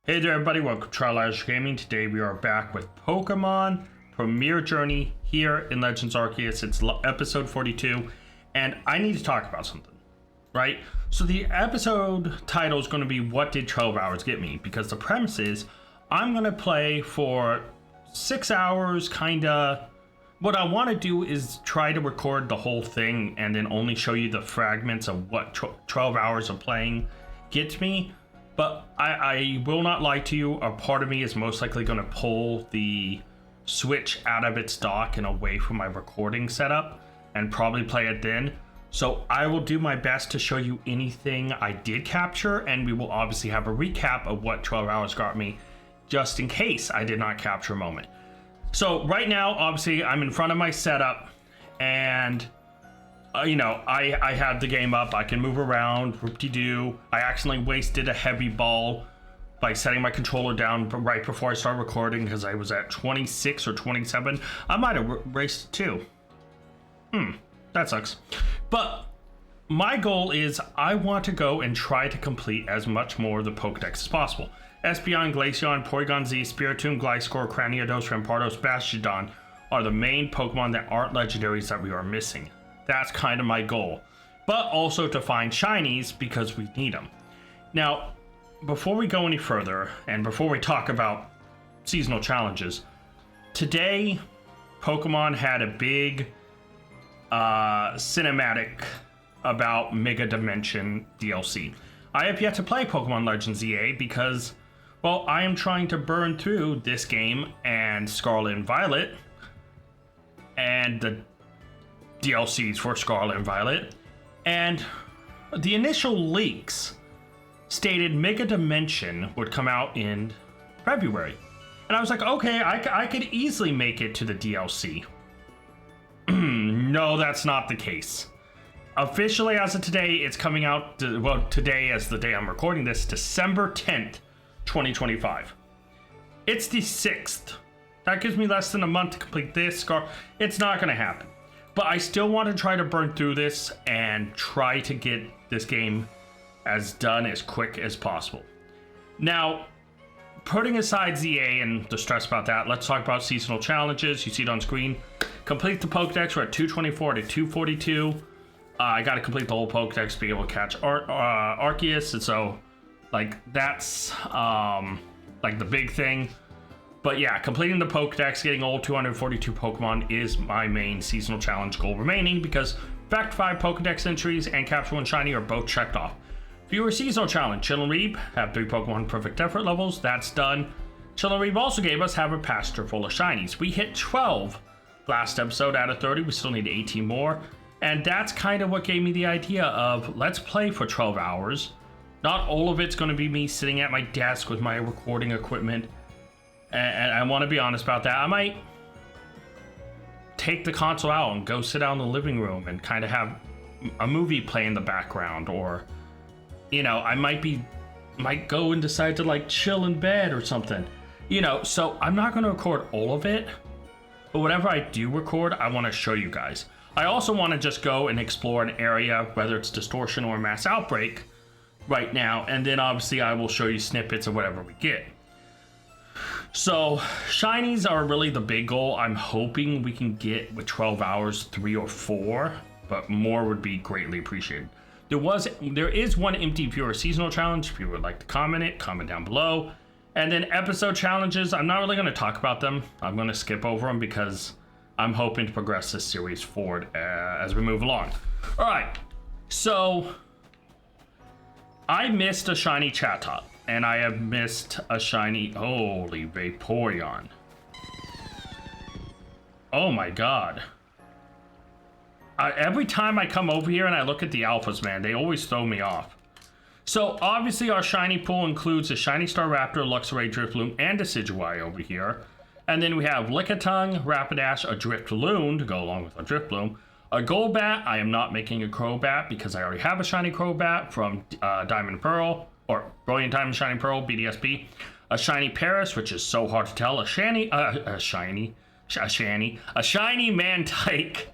Hey there everybody, welcome to Trial Gaming. Today we are back with Pokemon Premier Journey here in Legends Arceus. It's episode 42, and I need to talk about something, right? So the episode title is going to be What Did 12 Hours Get Me? Because the premise is I'm going to play for 6 hours, kinda. What I want to do is try to record the whole thing and then only show you the fragments of what 12 hours of playing gets me. But I will not lie to you, a part of me is most likely going to pull the Switch out of its dock and away from my recording setup and probably play it then. So I will do my best to show you anything I did capture, and we will obviously have a recap of what 12 hours got me, just in case I did not capture a moment. So right now, obviously, I'm in front of my setup, and I had the game up. I can move around, whoop-de-doo. I accidentally wasted a heavy ball by setting my controller down right before I started recording because I was at 26 or 27. I might have raced too. That sucks. But my goal is I want to go and try to complete as much more of the Pokedex as possible. Espeon, Glaceon, Porygon Z, Spiritomb, Gliscor, Cranidos, Rampardos, Bastiodon are the main Pokemon that aren't legendaries that we are missing. That's kind of my goal, but also to find shinies because we need them. Now, before we go any further, and before we talk about seasonal challenges, today Pokemon had a big cinematic about Mega Dimension DLC. I have yet to play Pokemon Legends EA because, well, I am trying to burn through this game and Scarlet and Violet and the DLCs for Scarlet and Violet, and the initial leaks stated Mega Dimension would come out in February, and I was like, okay, I could easily make it to the DLC. No, that's not the case. Officially, as of today, it's coming out, today as the day I'm recording this, December 10th, 2025. It's the 6th. That gives me less than a month to complete this. It's not going to happen. But I still want to try to burn through this and try to get this game as done as quick as possible. Now, putting aside ZA and the stress about that, let's talk about seasonal challenges. You see it on screen. Complete the Pokedex. We're at 224 to 242. I got to complete the whole Pokedex to be able to catch Arceus. And so, that's the big thing. But yeah, completing the Pokedex, getting all 242 Pokemon is my main seasonal challenge goal remaining because Fact 5 Pokedex entries and Capture 1 Shiny are both checked off. Viewer seasonal challenge, Chillinreeb, have 3 Pokemon perfect effort levels, that's done. Chillinreeb also gave us have a pasture full of shinies. We hit 12 last episode out of 30, we still need 18 more. And that's kind of what gave me the idea of let's play for 12 hours. Not all of it's going to be me sitting at my desk with my recording equipment. And I want to be honest about that. I might take the console out and go sit down in the living room and kind of have a movie play in the background, or I might go and decide to chill in bed or something. So I'm not going to record all of it, but whatever I do record, I want to show you guys. I also want to just go and explore an area, whether it's Distortion or Mass Outbreak right now, and then obviously I will show you snippets of whatever we get. So, shinies are really the big goal. I'm hoping we can get, with 12 hours, 3 or 4, but more would be greatly appreciated. There is one empty viewer seasonal challenge. If you would like to comment down below. And then episode challenges, I'm not really going to talk about them. I'm going to skip over them because I'm hoping to progress this series forward as we move along. All right, so I missed a shiny Chatot. And I have missed a shiny, holy Vaporeon. Oh my god. Every time I come over here and I look at the alphas, man, they always throw me off. So obviously our shiny pool includes a shiny Staraptor, Luxray, Drifloon, and Decidueye over here. And then we have Lickitung, Rapidash, a Drifloon to go along with our Drifloon. A Golbat, I am not making a Crobat because I already have a shiny Crobat from Diamond Pearl. Or Brilliant Diamond Shining Pearl, BDSP. A shiny Paris, which is so hard to tell. A shiny Mantike.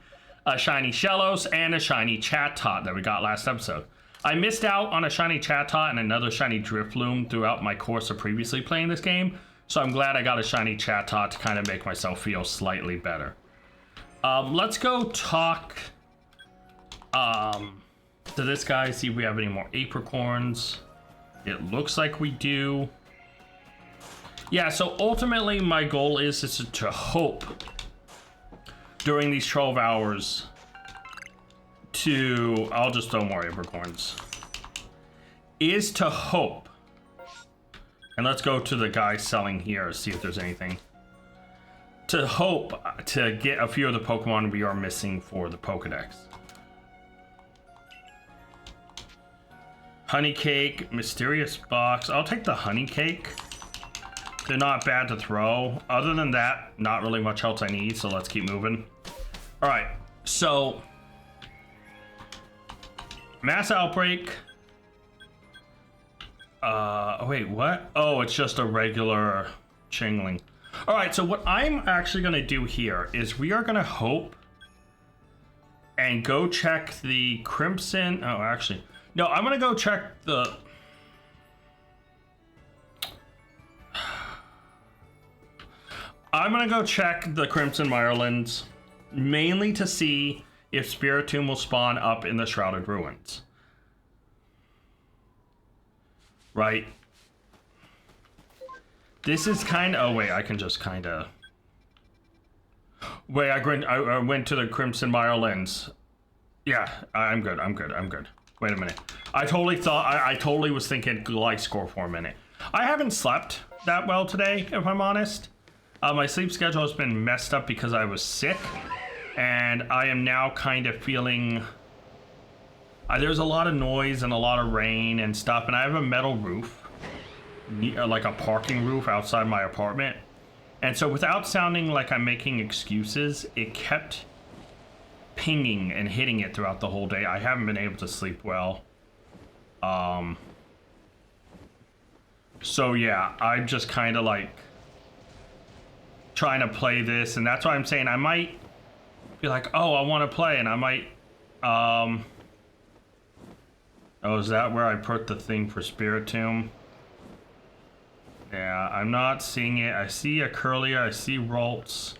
A shiny Shellos, and a shiny Chatot that we got last episode. I missed out on a shiny Chatot and another shiny Drifloon throughout my course of previously playing this game, so I'm glad I got a shiny Chatot to kind of make myself feel slightly better. Let's go talk to this guy, see if we have any more apricorns. It looks like we do. Yeah, so ultimately my goal is to hope during these 12 hours to, I'll just throw more apricorns, is to hope. And let's go to the guy selling here, see if there's anything. To hope to get a few of the Pokemon we are missing for the Pokedex. Honey Cake, Mysterious Box. I'll take the Honey Cake. They're not bad to throw. Other than that, not really much else I need, so let's keep moving. All right, so Mass Outbreak. Wait, what? Oh, it's just a regular Chingling. All right, so what I'm actually gonna do here is we are gonna hope and go check the Crimson. Oh, actually, no, I'm gonna go check the. I'm gonna go check the Crimson Mirelands, mainly to see if Spiritomb will spawn up in the Shrouded Ruins. Right? This is kind of... Oh, wait, I can just kind of... Wait, I went to the Crimson Mirelands. Yeah, I'm good. Wait a minute. I totally thought... I totally was thinking Gliscor for a minute. I haven't slept that well today, if I'm honest. My sleep schedule has been messed up because I was sick. And I am now kind of feeling... there's a lot of noise and a lot of rain and stuff. And I have a metal roof. Like a parking roof outside my apartment. And so without sounding like I'm making excuses, it kept pinging and hitting it throughout the whole day. I haven't been able to sleep well. So yeah, I'm just kind of like trying to play this, and that's why I'm saying I might be like, oh, I want to play, and I might oh, is that where I put the thing for Spiritomb? Yeah, I'm not seeing it. I see a Curlia, I see Ralts.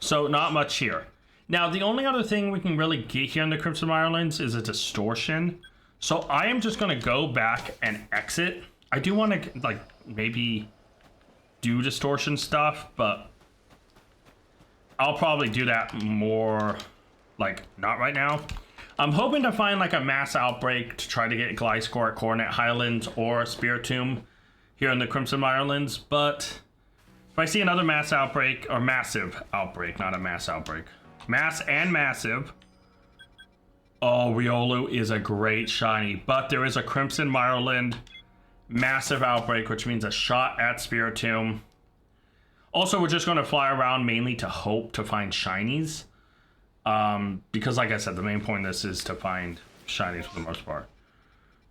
So not much here. Now the only other thing we can really get here in the Crimson Mirelands is a Distortion. So I am just gonna go back and exit. I do want to like maybe do Distortion stuff, but I'll probably do that more like not right now. I'm hoping to find like a Mass Outbreak to try to get Gliscor at Coronet Highlands or Spiritomb here in the Crimson Mirelands, but if I see another Mass Outbreak, or Massive Outbreak, not a Mass Outbreak, Mass and Massive. Oh, Riolu is a great shiny, but there is a Crimson Mireland Massive Outbreak, which means a shot at Spiritomb. Also, we're just going to fly around mainly to hope to find shinies. Because like I said, the main point of this is to find shinies for the most part.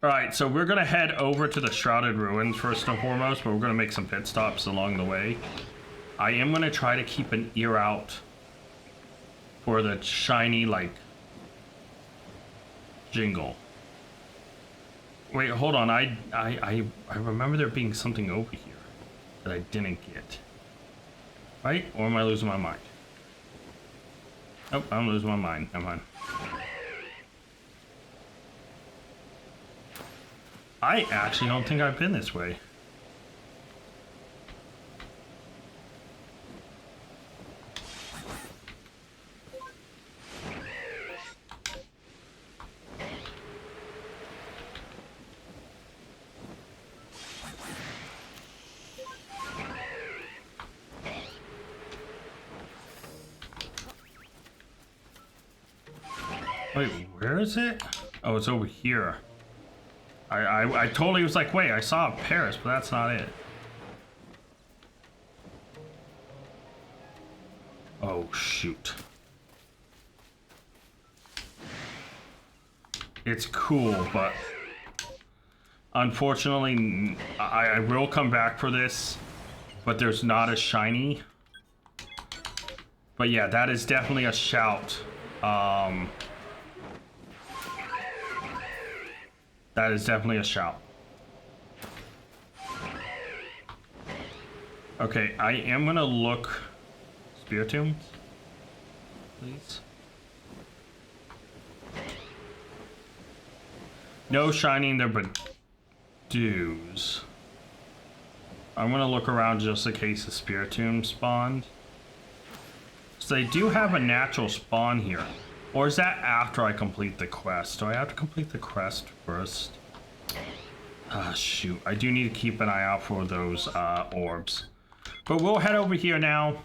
Alright, so we're going to head over to the Shrouded Ruins first and foremost, but we're going to make some pit stops along the way. I am going to try to keep an ear out for the shiny, like, Jingle. Wait, hold on. I remember there being something over here that I didn't get. Right? Or am I losing my mind? Oh, I'm losing my mind. Never mind. I actually don't think I've been this way. Wait, where is it? Oh, it's over here. I totally was like, wait, I saw Paris, but that's not it. Oh, shoot. It's cool, but unfortunately, I will come back for this, but there's not a shiny. But yeah, that is definitely a shout. That is definitely a shout. Okay, I am gonna look Spiritombs, please. No shining there, but dues. I'm gonna look around just in case the Spiritomb spawned. So they do have a natural spawn here. Or is that after I complete the quest? Do I have to complete the quest first? Ah, shoot. I do need to keep an eye out for those orbs. But we'll head over here now.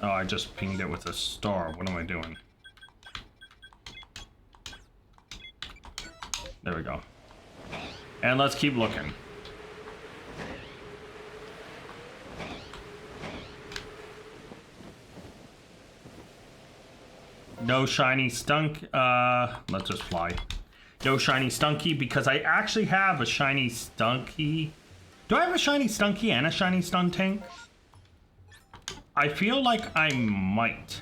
Oh, I just pinged it with a star. What am I doing? There we go. And let's keep looking. No shiny stunk. Let's just fly. No shiny stunky because I actually have a shiny stunky. Do I have a shiny stunky and a shiny stun tank? I feel like I might.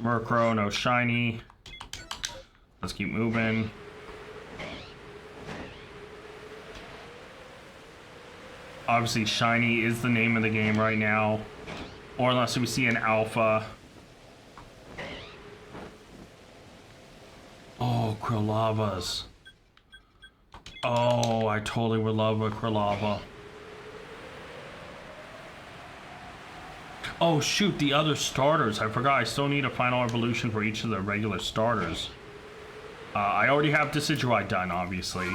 Murkrow, no shiny. Let's keep moving. Obviously, shiny is the name of the game right now. Or unless we see an alpha. Oh, Krilavas. Oh, I totally would love a Krilava. Oh shoot, the other starters. I forgot, I still need a final evolution for each of the regular starters. I already have Decidueye done, obviously.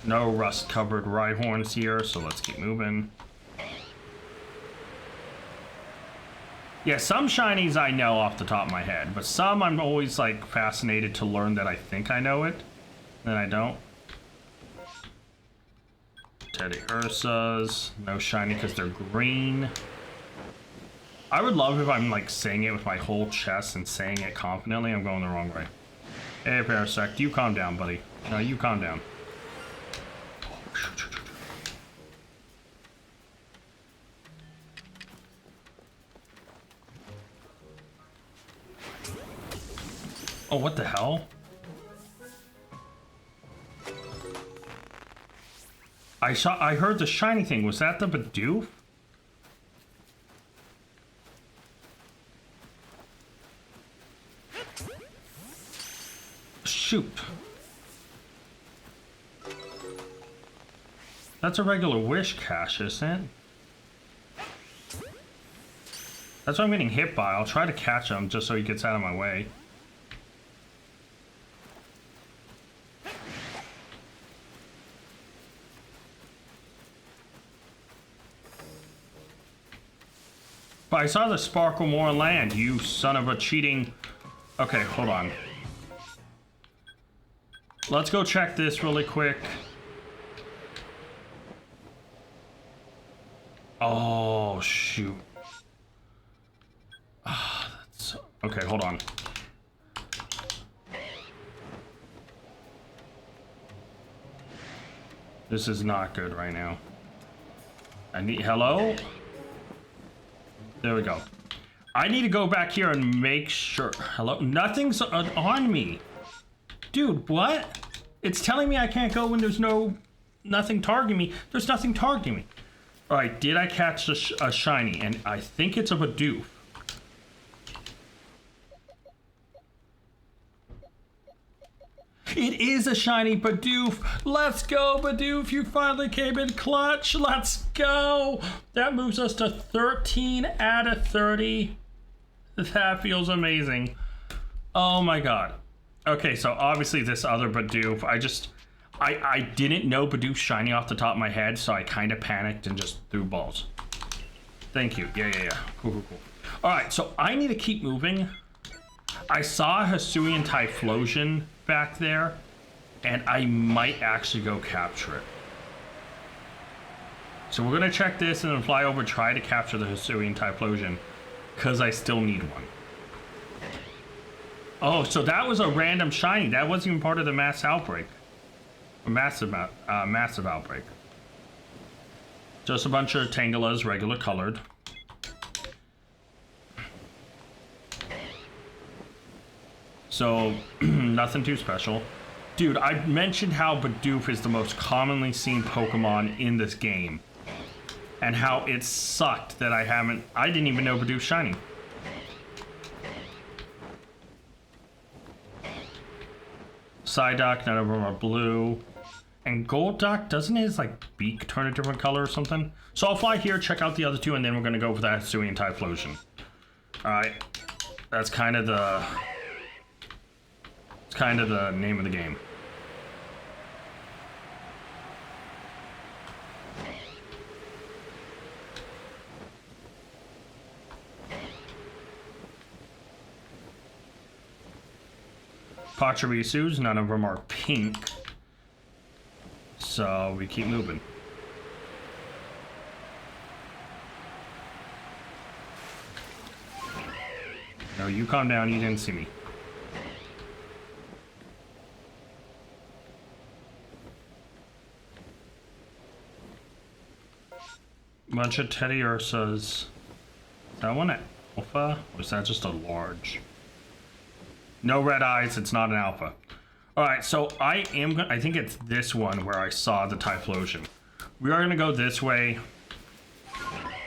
No rust-covered Rhyhorns here, so let's keep moving. Yeah, some shinies I know off the top of my head, but some I'm always like fascinated to learn that I think I know it, then I don't. Teddy Ursas, no shiny because they're green. I would love if I'm like saying it with my whole chest and saying it confidently. I'm going the wrong way. Hey Parasect, you calm down, buddy. No, you calm down. Oh, what the hell? I heard the shiny thing. Was that the Bidoof? Shoot. That's a regular wish cache, isn't it? That's what I'm getting hit by. I'll try to catch him just so he gets out of my way. But I saw the Sparkle more land, you son of a cheating... Okay, hold on. Let's go check this really quick. Oh, shoot. Ah, that's... Okay, hold on. This is not good right now. I need... Hello? There we go. I need to go back here and make sure... Hello? Nothing's on me. Dude, what? It's telling me I can't go when there's nothing targeting me. There's nothing targeting me. Alright, did I catch a shiny? And I think it's a Bidoof. It is a shiny Bidoof. Let's go, Bidoof. You finally came in clutch. Let's go. That moves us to 13 out of 30. That feels amazing. Oh my god. Okay, so obviously this other Bidoof, I didn't know Bidoof shiny off the top of my head, so I kind of panicked and just threw balls. Thank you. Yeah. Cool. Alright, so I need to keep moving. I saw a Hisuian Typhlosion back there, and I might actually go capture it. So we're gonna check this and then fly over, try to capture the Hisuian Typhlosion, because I still need one. Oh, so that was a random shiny. That wasn't even part of the mass outbreak. Massive outbreak. Just a bunch of Tangalas, regular colored. So, nothing too special. Dude, I mentioned how Bidoof is the most commonly seen Pokemon in this game. And how it sucked that I didn't even know Bidoof's shiny. Psyduck, none of them are blue. And Golduck, doesn't his like beak turn a different color or something? So I'll fly here, check out the other two, and then we're gonna go for that Hisuian Typhlosion. Alright. That's kind of the... It's kind of the name of the game. Pachirisus, none of them are pink. So we keep moving. No, you calm down, you didn't see me. Bunch of Teddy Ursas. Is that one an alpha? Or is that just a large? No red eyes, it's not an alpha. Alright, so I think it's this one where I saw the Typhlosion. We are gonna go this way.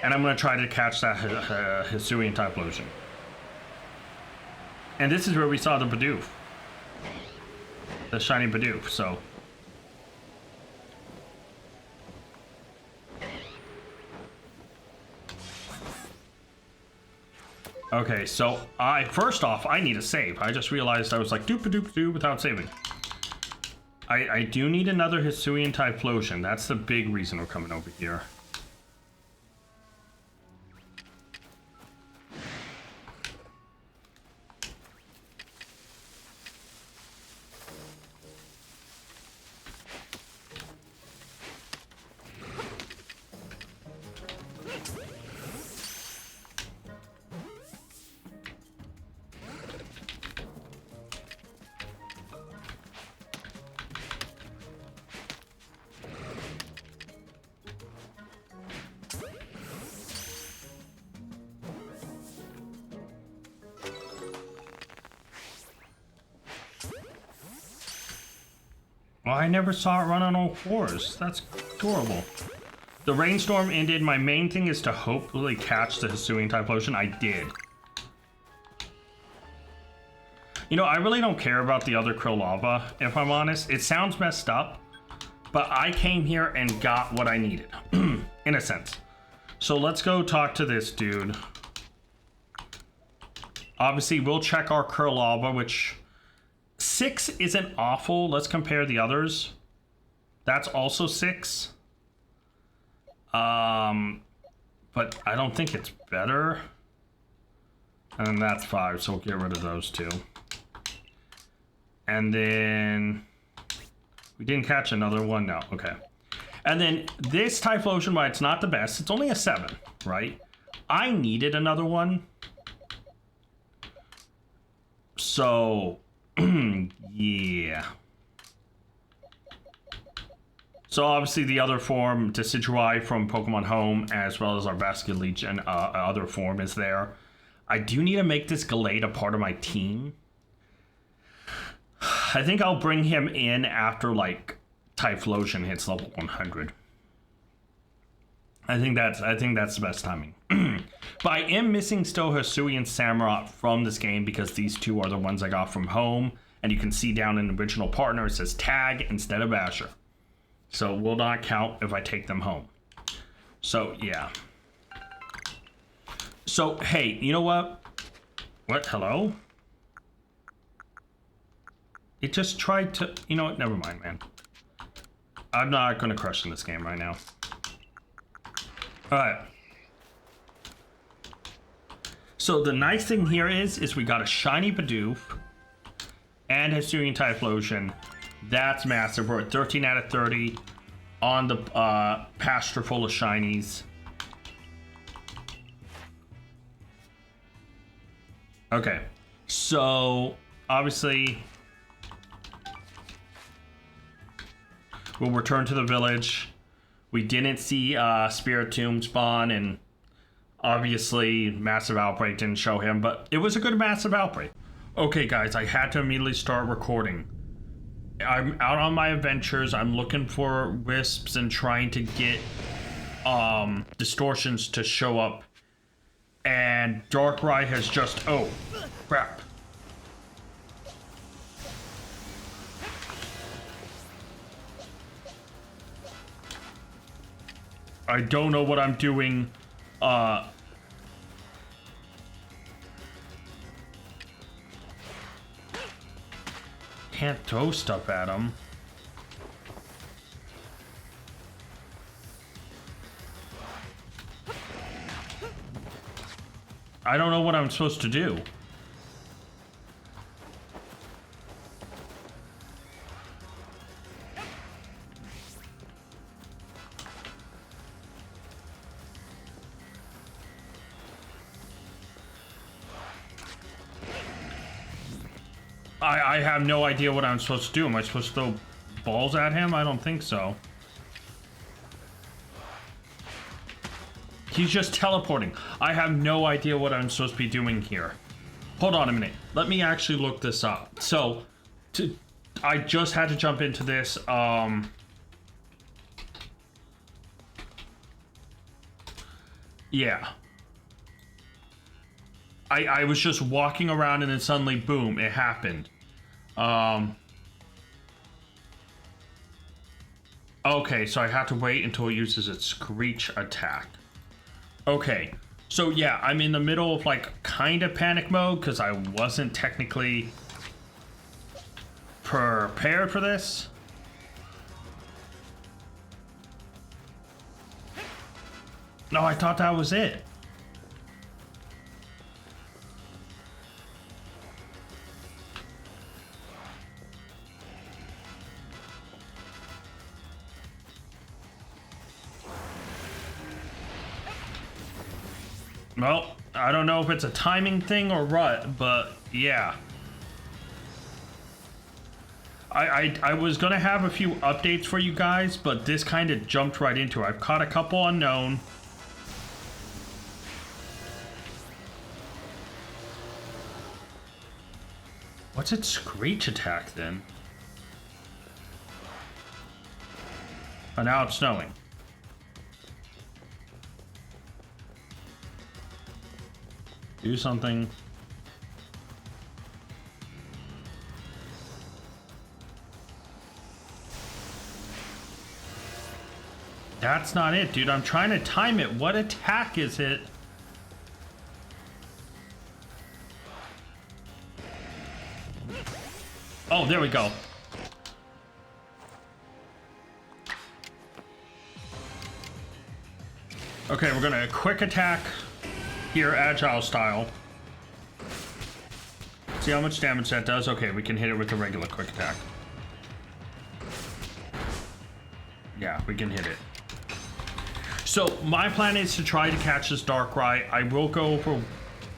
And I'm gonna try to catch that Hisuian Typhlosion. And this is where we saw the Bidoof. The shiny Bidoof, so. Okay, so first off, I need a save. I just realized I was like doop-a-doop-a-doo without saving. I do need another Hisuian Typhlosion. That's the big reason we're coming over here. Well, I never saw it run on all fours. That's adorable. The rainstorm ended. My main thing is to hopefully catch the Hisuian Typhlosion. I did. You know, I really don't care about the other Krillava, if I'm honest. It sounds messed up, but I came here and got what I needed, in a sense. So let's go talk to this dude. Obviously, we'll check our Krillava, which... 6 isn't awful. Let's compare the others. That's also 6. But I don't think it's better. And then that's 5, so we'll get rid of those two. And then... We didn't catch another one? No, okay. And then this Typhlosion, while it's not the best, it's only a 7, right? I needed another one. So... yeah. So obviously the other form, Decidueye from Pokemon Home, as well as our Basculeech and other form is there. I do need to make this Gallade a part of my team. I think I'll bring him in after like Typhlosion hits level 100. I think that's the best timing. But I am missing still Hisuian Samurott from this game because these two are the ones I got from Home. And you can see down in the original partner, it says Tag instead of Asher. So will not count if I take them home. So, yeah. So, hey, you know what? What? Hello? It just tried to... You know what? Never mind, man. I'm not going to crush in this game right now. Alright. So the nice thing here is we got a shiny Bidoof and Hisuian Typhlosion. That's massive. We're at 13 out of 30 on the pasture full of shinies. Okay, so obviously, we'll return to the village. We didn't see Spirit Tomb spawn, and obviously Massive Outbreak didn't show him, but it was a good Massive Outbreak. Okay guys, I had to immediately start recording. I'm out on my adventures. I'm looking for wisps and trying to get distortions to show up. And Darkrai has just... oh, crap. I don't know what I'm doing. Can't throw stuff at him. I don't know what I'm supposed to do. I have no idea what I'm supposed to do. Am I supposed to throw balls at him? I don't think so. He's just teleporting. I have no idea what I'm supposed to be doing here. Hold on a minute. Let me actually look this up. So, I just had to jump into this. Yeah. I was just walking around and then suddenly, boom, it happened. Okay, so I have to wait until it uses its Screech attack. Okay, so yeah, I'm in the middle of like kind of panic mode because I wasn't technically prepared for this. No, I thought that was it. Well, I don't know if it's a timing thing or what, but yeah. I was gonna have a few updates for you guys, but this kind of jumped right into it. I've caught a couple unknown. What's its Screech attack then? Oh, now it's snowing. Do something. That's not it, dude. I'm trying to time it. What attack is it? Oh, there we go. Okay, we're gonna quick attack here, agile style. See how much damage that does? Okay, we can hit it with a regular quick attack. Yeah, we can hit it. So my plan is to try to catch this Darkrai. I will go for...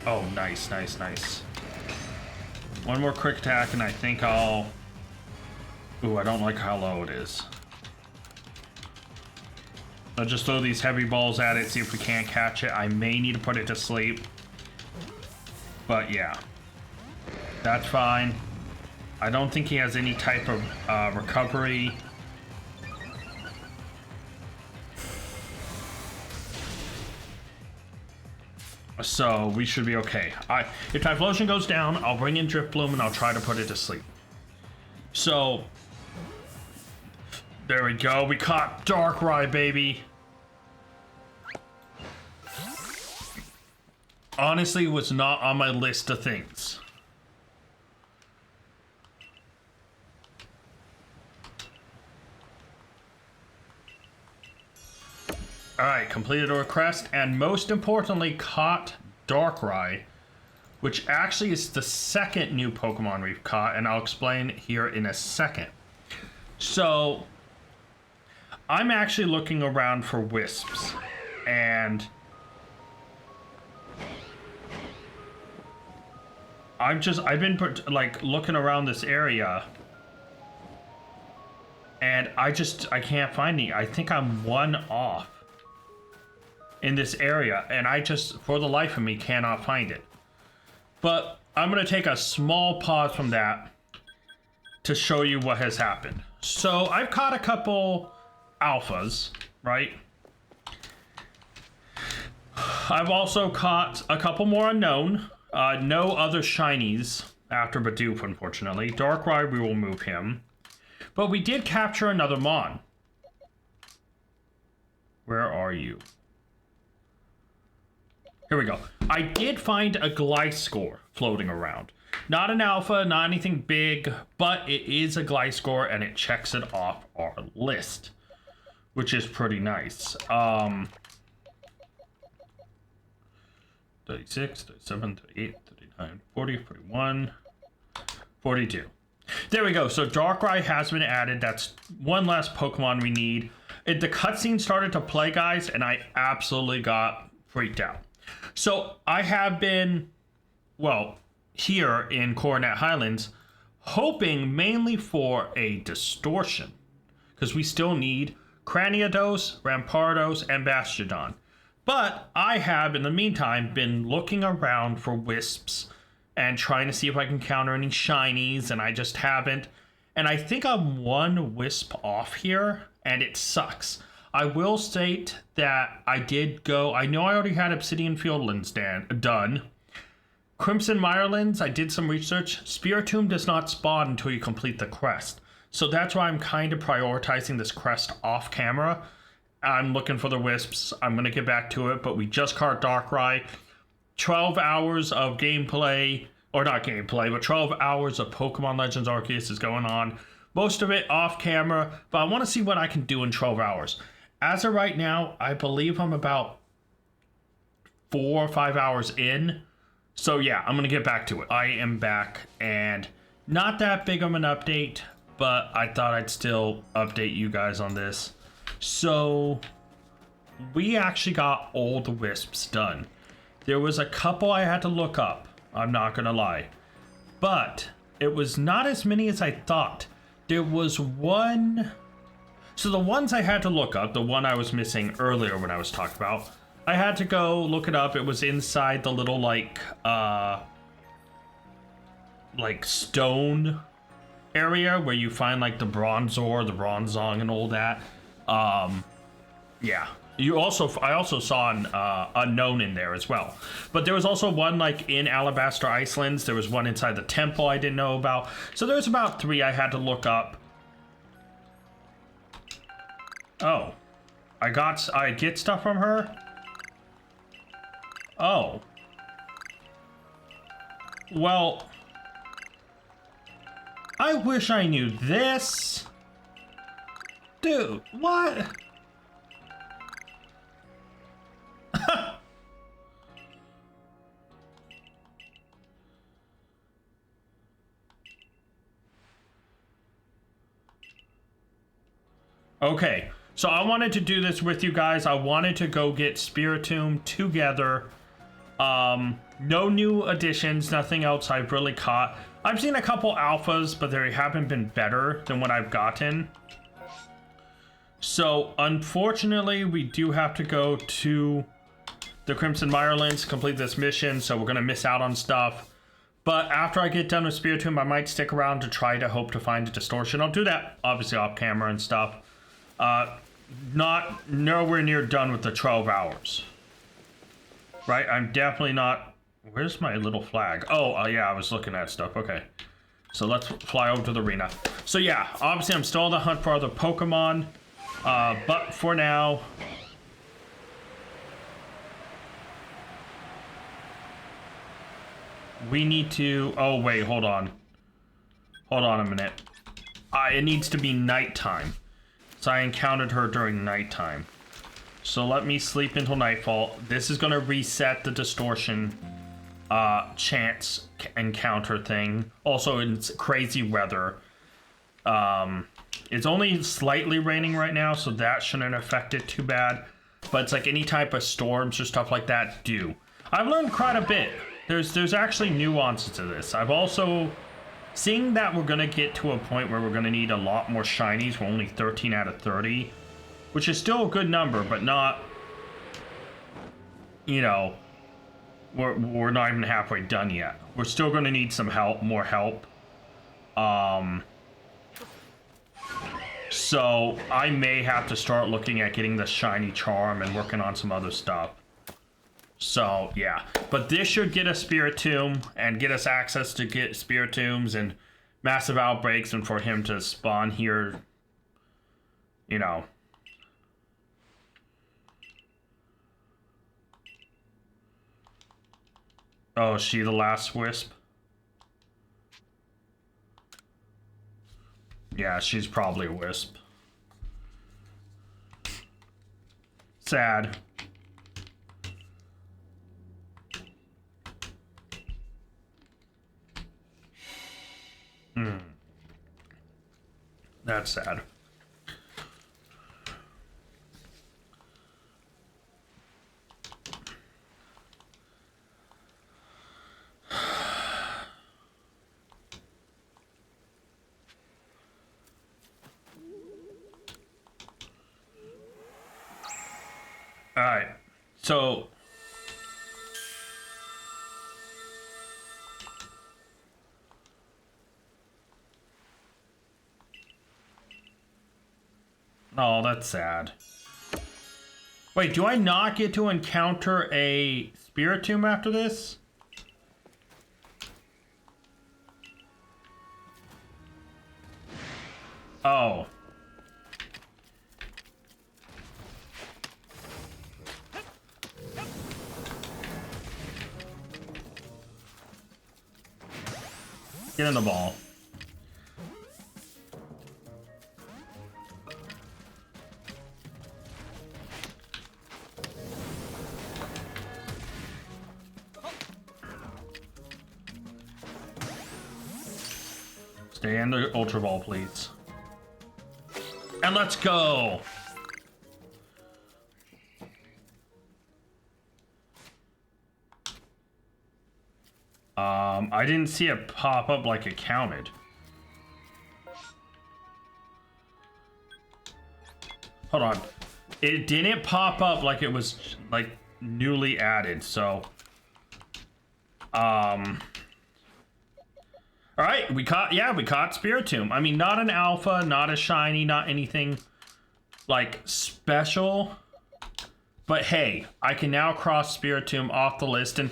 oh, nice, nice, nice. One more quick attack and I think I'll... ooh, I don't like how low it is. I'll just throw these heavy balls at it, see if we can't catch it. I may need to put it to sleep. But yeah. That's fine. I don't think he has any type of recovery. So we should be okay. If Typhlosion goes down, I'll bring in Drift Bloom and I'll try to put it to sleep. So... there we go. We caught Darkrai, baby. Honestly, was not on my list of things. Alright, completed a request, and most importantly, caught Darkrai, which actually is the second new Pokemon we've caught, and I'll explain here in a second. So... I'm actually looking around for wisps, and I've been like looking around this area, and I can't find any. I think I'm one off in this area, and I just, for the life of me, cannot find it. But I'm gonna take a small pause from that to show you what has happened. So I've caught a couple alphas, right? I've also caught a couple more unknown. No other shinies after Bidoof, unfortunately. Darkrai, we will move him. But we did capture another Mon. Where are you? Here we go. I did find a Gliscor floating around. Not an alpha, not anything big, but it is a Gliscor, and it checks it off our list, which is pretty nice. 36, 37, 38, 39, 40, 41, 42. There we go. So Darkrai has been added. That's one less Pokemon we need. The cutscene started to play, guys, and I absolutely got freaked out. So I have been, well, here in Coronet Highlands, hoping mainly for a distortion, because we still need Cranidos, Rampardos, and Bastiodon. But I have, in the meantime, been looking around for Wisps and trying to see if I can counter any shinies, and I just haven't. And I think I'm one Wisp off here, and it sucks. I will state that I did go, I know I already had Obsidian Fieldlands done. Crimson Mirelands, I did some research. Spiritomb does not spawn until you complete the quest. So that's why I'm kind of prioritizing this quest off camera. I'm looking for the Wisps. I'm going to get back to it, but we just caught Darkrai. 12 hours of gameplay, or not gameplay, but 12 hours of Pokemon Legends Arceus is going on. Most of it off camera, but I want to see what I can do in 12 hours. As of right now, I believe I'm about 4 or 5 hours in. So yeah, I'm going to get back to it. I am back, and not that big of an update, but I thought I'd still update you guys on this. So we actually got all the Wisps done. There was a couple I had to look up, I'm not going to lie. But it was not as many as I thought. There was one... So the ones I had to look up, the one I was missing earlier when I was talking about, I had to go look it up. It was inside the little, like stone area where you find, like, the Bronzor, the Bronzong, and all that. Yeah. I also saw an unknown in there as well. But there was also one, like, in Alabaster Icelands. There was one inside the temple I didn't know about. So there's about 3 I had to look up. Oh. I get stuff from her? Oh. Well, I wish I knew this. Dude, what? Okay, so I wanted to do this with you guys. I wanted to go get Spiritomb together. No new additions, nothing else I've really caught. I've seen a couple alphas, but they haven't been better than what I've gotten. So, unfortunately, we do have to go to the Crimson Mirelands to complete this mission, so we're going to miss out on stuff. But after I get done with Spiritomb, I might stick around to try to hope to find a distortion. I'll do that, obviously, off camera and stuff. Nowhere near done with the 12 hours. Right? I'm definitely not... Where's my little flag? Oh, yeah, I was looking at stuff. Okay. So let's fly over to the arena. So yeah, obviously I'm still on the hunt for other Pokemon. But for now... we need to... Oh, wait, hold on. Hold on a minute. It needs to be nighttime. So I encountered her during nighttime. So let me sleep until nightfall. This is going to reset the distortion chance encounter thing. Also, it's crazy weather. It's only slightly raining right now, so that shouldn't affect it too bad. But it's like any type of storms or stuff like that do. I've learned quite a bit there's actually nuances to this. I've also seeing that we're gonna get to a point where we're gonna need a lot more shinies. We're only 13 out of 30, which is still a good number, but not, you know, we're not even halfway done yet. We're still gonna need some help, more help. So I may have to start looking at getting the shiny charm and working on some other stuff. So yeah, but this should get us Spirit Tomb and get us access to get Spirit Tombs and massive outbreaks, and for him to spawn here, you know. Oh, is she the last wisp? Yeah, she's probably a wisp. Sad. That's sad. All right, so oh, that's sad. Wait, do I not get to encounter a Spirit Tomb after this? Oh. Get in the ball. Stay in the Ultra Ball, please. And let's go! I didn't see it pop up like it counted. Hold on. It didn't pop up like it was like newly added, so alright, we caught Spirit Tomb. I mean, not an alpha, not a shiny, not anything like special. But hey, I can now cross Spirit Tomb off the list, and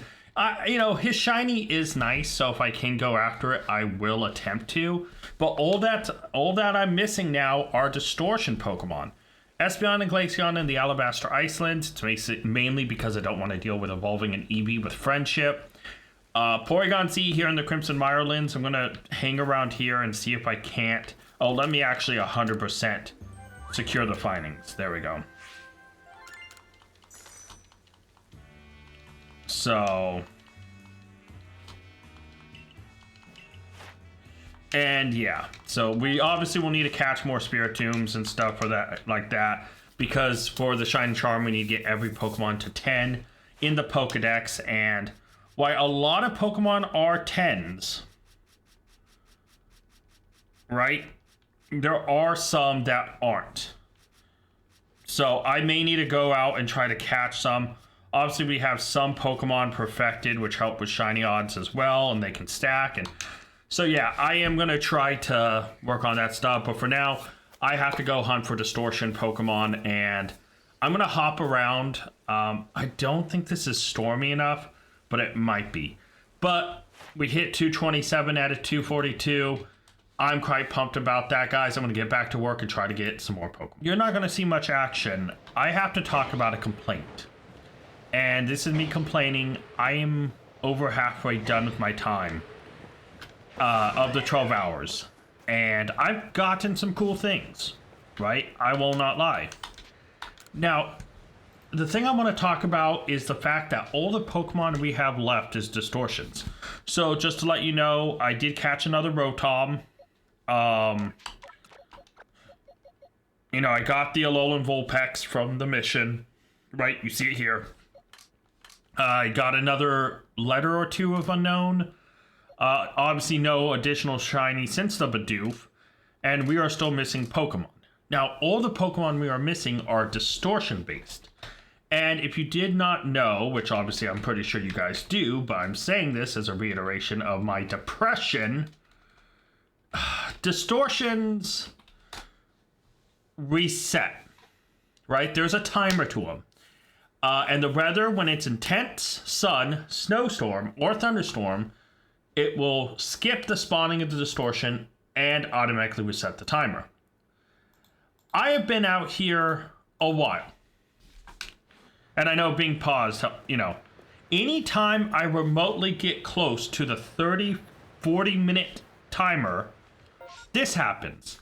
you know, his shiny is nice, so if I can go after it, I will attempt to. But all that I'm missing now are distortion Pokemon. Espeon and Glaceon in the Alabaster Iceland. It's mainly because I don't want to deal with evolving an Eevee with Friendship. Porygon Z here in the Crimson Mirelands. I'm going to hang around here and see if I can't. Oh, let me actually 100% secure the findings. There we go. So, and yeah, so we obviously will need to catch more Spirit Tombs and stuff for that, like that, because for the Shiny Charm we need to get every Pokemon to 10 in the Pokedex, and while a lot of Pokemon are 10s, right, there are some that aren't. So I may need to go out and try to catch some. Obviously, we have some Pokemon perfected, which help with shiny odds as well, and they can stack. And so, yeah, I am going to try to work on that stuff. But for now, I have to go hunt for distortion Pokemon, and I'm going to hop around. I don't think this is stormy enough, but it might be. But we hit 227 out of 242. I'm quite pumped about that, guys. I'm going to get back to work and try to get some more Pokemon. You're not going to see much action. I have to talk about a complaint. And this is me complaining. I am over halfway done with my time of the 12 hours. And I've gotten some cool things, right? I will not lie. Now, the thing I want to talk about is the fact that all the Pokemon we have left is distortions. So just to let you know, I did catch another Rotom. You know, I got the Alolan Vulpix from the mission, right? You see it here. I got another letter or two of unknown. Obviously, no additional shiny since the Bidoof, and we are still missing Pokemon. Now, all the Pokemon we are missing are distortion based. And if you did not know, which obviously I'm pretty sure you guys do, but I'm saying this as a reiteration of my depression, distortions reset, right? There's a timer to them. And the weather, when it's intense, sun, snowstorm, or thunderstorm, it will skip the spawning of the distortion and automatically reset the timer. I have been out here a while. And I know being paused, you know, anytime I remotely get close to the 30, 40-minute timer, this happens.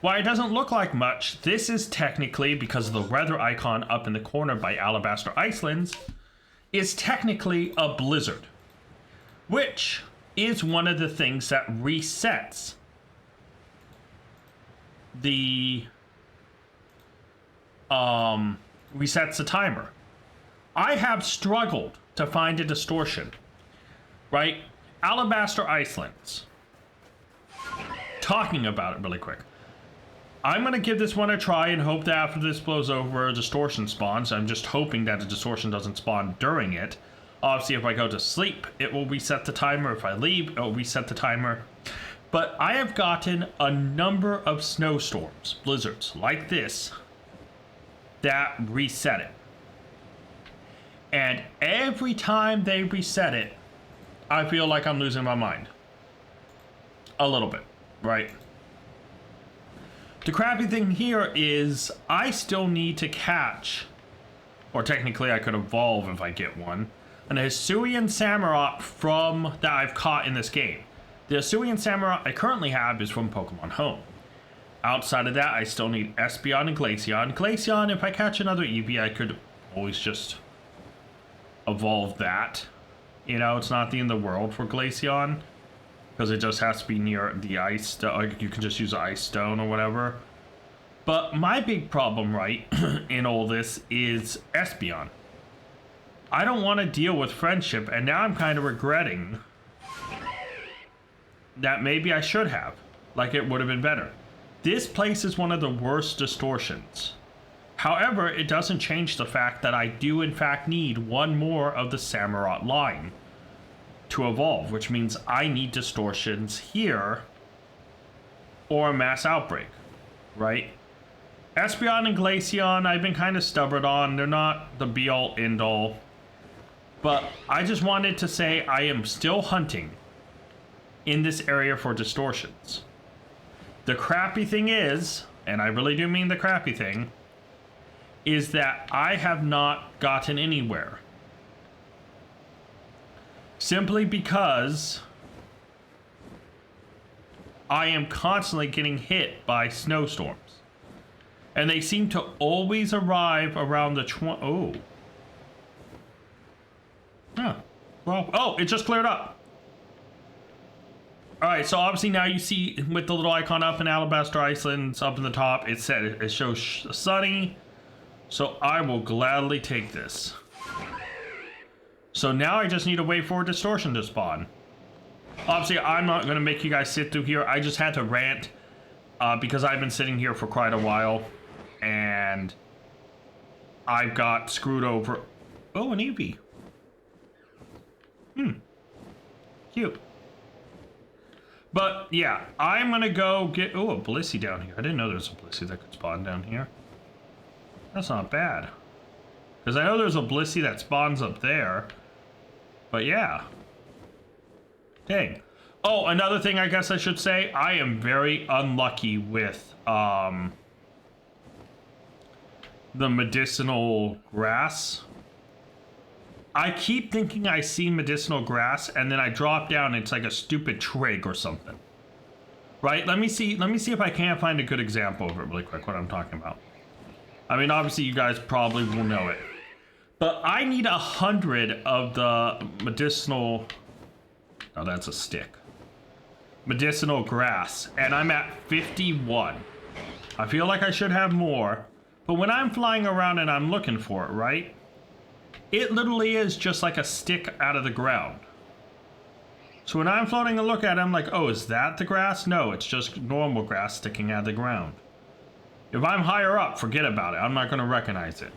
While it doesn't look like much, this is technically, because of the weather icon up in the corner by Alabaster Icelands, is technically a blizzard. Which is one of the things that resets the timer. I have struggled to find a distortion, right? Alabaster Icelands. Talking about it really quick. I'm going to give this one a try and hope that after this blows over, a distortion spawns. I'm just hoping that a distortion doesn't spawn during it. Obviously, if I go to sleep, it will reset the timer. If I leave, it will reset the timer. But I have gotten a number of snowstorms, blizzards like this, that reset it. And every time they reset it, I feel like I'm losing my mind. A little bit, right? The crappy thing here is I still need to catch, or technically I could evolve if I get one, an Hisuian Samurott that I've caught in this game. The Hisuian Samurott I currently have is from Pokemon Home. Outside of that, I still need Espeon and Glaceon. Glaceon, if I catch another Eevee, I could always just evolve that. You know, it's not the end of the world for Glaceon, because it just has to be near the ice. You can just use Ice Stone or whatever. But my big problem, right, in all this is Espeon. I don't want to deal with friendship, and now I'm kind of regretting that maybe I should have. Like, it would have been better. This place is one of the worst distortions. However, it doesn't change the fact that I do in fact need one more of the Samurott line to evolve, which means I need distortions here or a mass outbreak, right? Espeon and Glaceon, I've been kind of stubborn on. They're not the be-all, end-all. But I just wanted to say I am still hunting in this area for distortions. The crappy thing is, and I really do mean the crappy thing, is that I have not gotten anywhere. Simply because I am constantly getting hit by snowstorms. And they seem to always arrive around the oh. Huh. Well, oh, it just cleared up. Alright, so obviously now you see with the little icon up in Alabaster Icelands up in the top, it said it shows sunny. So I will gladly take this. So now I just need to wait for a distortion to spawn. Obviously, I'm not going to make you guys sit through here. I just had to rant because I've been sitting here for quite a while. And I've got screwed over. Oh, an Eevee. Cute. But yeah, I'm going to go get... Oh, a Blissey down here. I didn't know there was a Blissey that could spawn down here. That's not bad. Because I know there's a Blissey that spawns up there. But yeah. Dang. Oh, another thing I guess I should say. I am very unlucky with the medicinal grass. I keep thinking I see medicinal grass, and then I drop down and it's like a stupid twig or something. Right? Let me see if I can't find a good example of it really quick, what I'm talking about. I mean, obviously you guys probably will know it. But I need 100 of the medicinal... Oh, that's a stick. Medicinal grass. And I'm at 51. I feel like I should have more. But when I'm flying around and I'm looking for it, right? it literally is just like a stick out of the ground. So when I'm floating and look at it, I'm like, oh, is that the grass? No, it's just normal grass sticking out of the ground. If I'm higher up, forget about it. I'm not going to recognize it.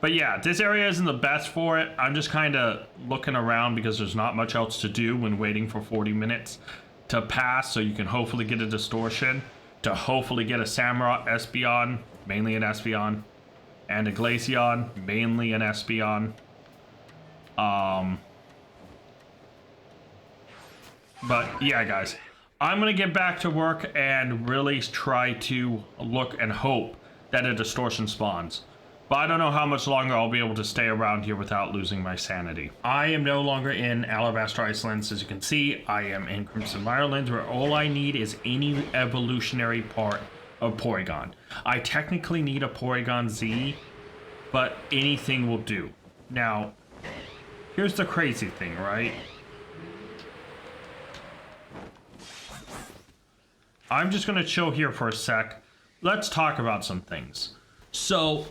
But yeah, this area isn't the best for it. I'm just kind of looking around because there's not much else to do when waiting for 40 minutes to pass, so you can hopefully get a distortion, to hopefully get a Samurott Espeon, mainly an Espeon, and a Glaceon, mainly an Espeon. But yeah, guys, I'm going to get back to work and really try to look and hope that a distortion spawns. But I don't know how much longer I'll be able to stay around here without losing my sanity. I am no longer in Alabaster Icelands. As you can see, I am in Crimson Mirelands, where all I need is any evolutionary part of Porygon. I technically need a Porygon Z, but anything will do. Now, here's the crazy thing, right? I'm just going to chill here for a sec. Let's talk about some things. So,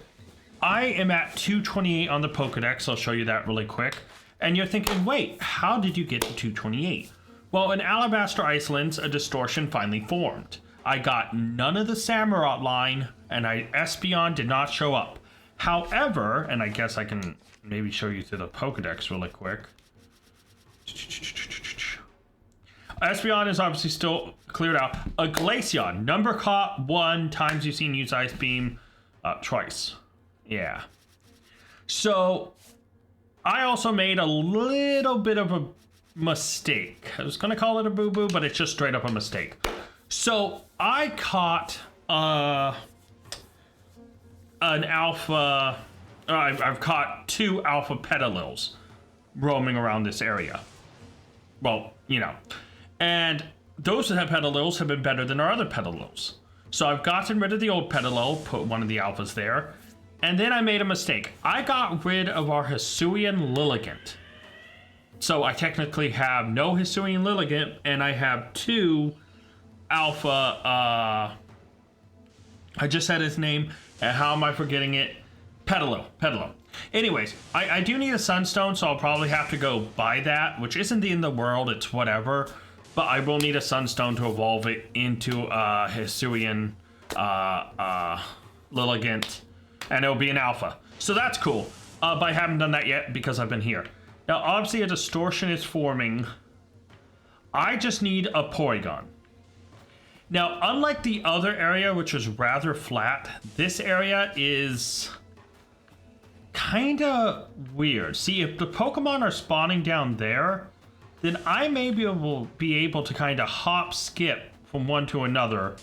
I am at 228 on the Pokedex. I'll show you that really quick. And you're thinking, wait, how did you get to 228? Well, in Alabaster Icelands, a distortion finally formed. I got none of the Samurott line, and Espeon did not show up. However, and I guess I can maybe show you through the Pokedex really quick. Espeon is obviously still cleared out. A Glaceon, number caught 1 times you've seen use Ice Beam twice. Yeah. So, I also made a little bit of a mistake. I was going to call it a boo-boo, but it's just straight up a mistake. So, I caught an alpha... I've caught 2 alpha Petalils roaming around this area. Well, you know. And those Petalils have been better than our other Petalils. So I've gotten rid of the old Petalil, put one of the alphas there. And then I made a mistake. I got rid of our Hisuian Lilligant. So I technically have no Hisuian Lilligant, and I have 2 alpha, I just said his name, and how am I forgetting it? Petalil. Anyways, I do need a Sunstone, so I'll probably have to go buy that, which isn't the end of the world, it's whatever. But I will need a Sunstone to evolve it into Hisuian Lilligant, and it'll be an alpha. So that's cool, but I haven't done that yet because I've been here. Now, obviously a distortion is forming. I just need a Porygon. Now, unlike the other area, which was rather flat, this area is kind of weird. See, if the Pokemon are spawning down there, then I may be able to kind of hop skip from one to another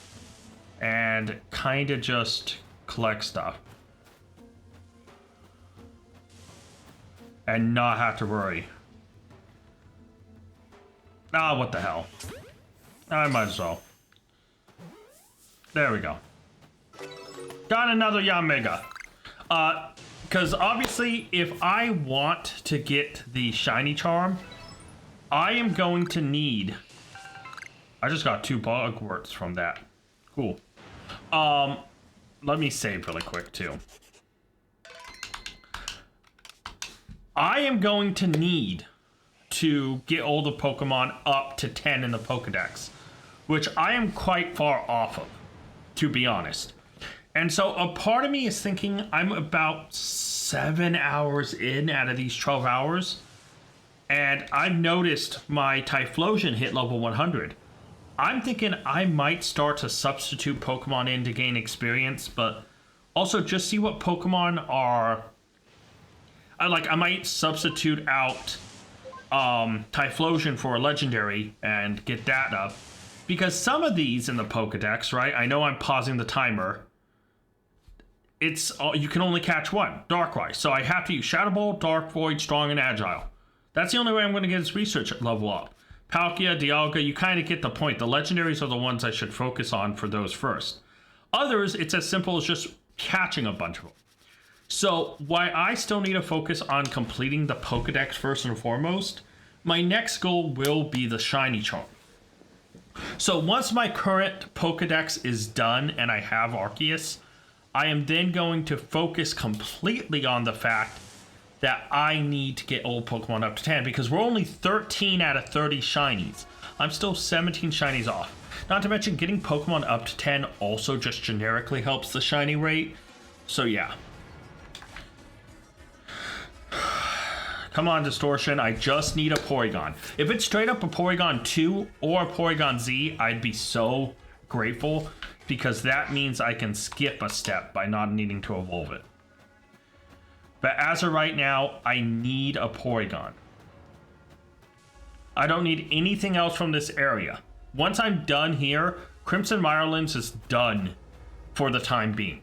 and kind of just collect stuff. And not have to worry. Ah, what the hell. I might as well. There we go. Got another Yanmega. Because obviously, if I want to get the Shiny Charm, I am going to need... I just got 2 Bugworts from that. Cool. Let me save really quick, too. I am going to need to get all the Pokemon up to 10 in the Pokedex, which I am quite far off of, to be honest. And so a part of me is thinking I'm about 7 hours in out of these 12 hours. And I've noticed my Typhlosion hit level 100. I'm thinking I might start to substitute Pokemon in to gain experience, but also just see what Pokemon are... I might substitute out Typhlosion for a legendary and get that up. Because some of these in the Pokedex, right? I know I'm pausing the timer. It's you can only catch 1, Darkrai. So I have to use Shadow Ball, Dark Void, Strong, and Agile. That's the only way I'm going to get its research level up. Palkia, Dialga, you kind of get the point. The legendaries are the ones I should focus on for those first. Others, it's as simple as just catching a bunch of them. So, why I still need to focus on completing the Pokedex first and foremost, my next goal will be the Shiny Charm. So, once my current Pokedex is done and I have Arceus, I am then going to focus completely on the fact that I need to get old Pokemon up to 10 because we're only 13 out of 30 shinies. I'm still 17 shinies off. Not to mention getting Pokemon up to 10 also just generically helps the shiny rate. So yeah. Come on, Distortion. I just need a Porygon. If it's straight up a Porygon 2 or a Porygon Z, I'd be so grateful because that means I can skip a step by not needing to evolve it. But as of right now, I need a Porygon. I don't need anything else from this area. Once I'm done here, Crimson Mirelands is done for the time being.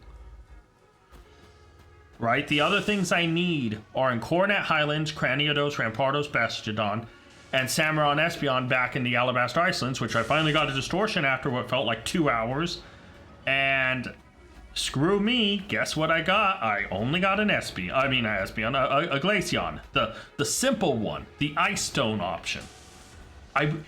Right? The other things I need are in Coronet Highlands, Cranidos, Rampardos, Bastiodon, and Samurott Espeon back in the Alabaster Icelands, which I finally got a Distortion after what felt like 2 hours. And screw me, guess what I got? I only got an Espeon. I mean, a Glaceon. The simple one, the Ice Stone option.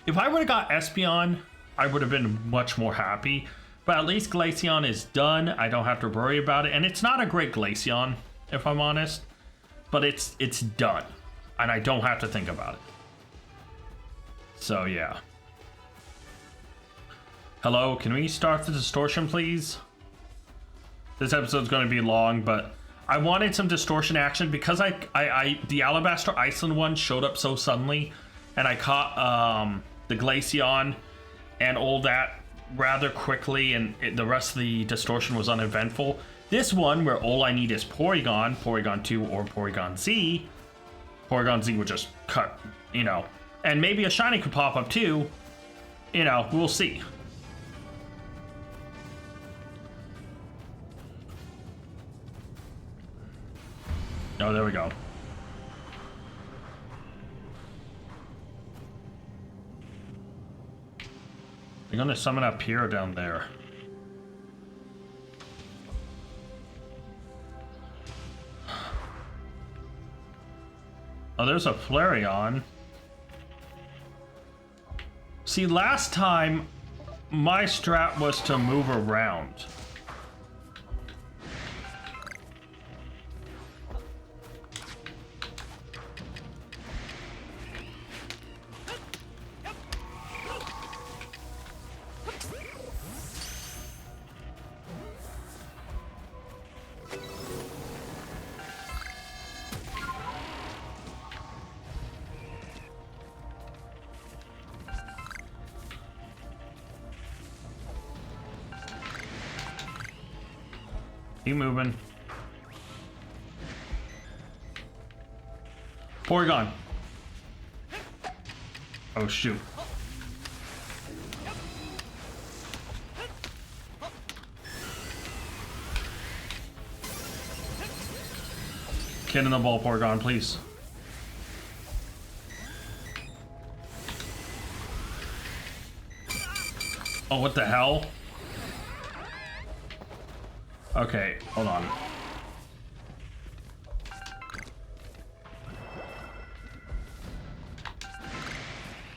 If I would have got Espeon, I would have been much more happy. But at least Glaceon is done. I don't have to worry about it. And it's not a great Glaceon, if I'm honest. But it's done. And I don't have to think about it. So, yeah. Hello, can we start the Distortion, please? This episode's going to be long, but I wanted some Distortion action because the Alabaster Iceland one showed up so suddenly. And I caught the Glaceon and all that rather quickly, and the rest of the Distortion was uneventful. This one, where all I need is Porygon, Porygon 2 or Porygon Z would just cut, you know. And maybe a shiny could pop up too. You know, we'll see. Oh, there we go. They're gonna summon up here or down there. Oh, there's a Flareon. See, last time my strat was to move around. Keep moving. Porygon. Oh, shoot. Get in the ball, Porygon, please. Oh, what the hell? Okay, hold on.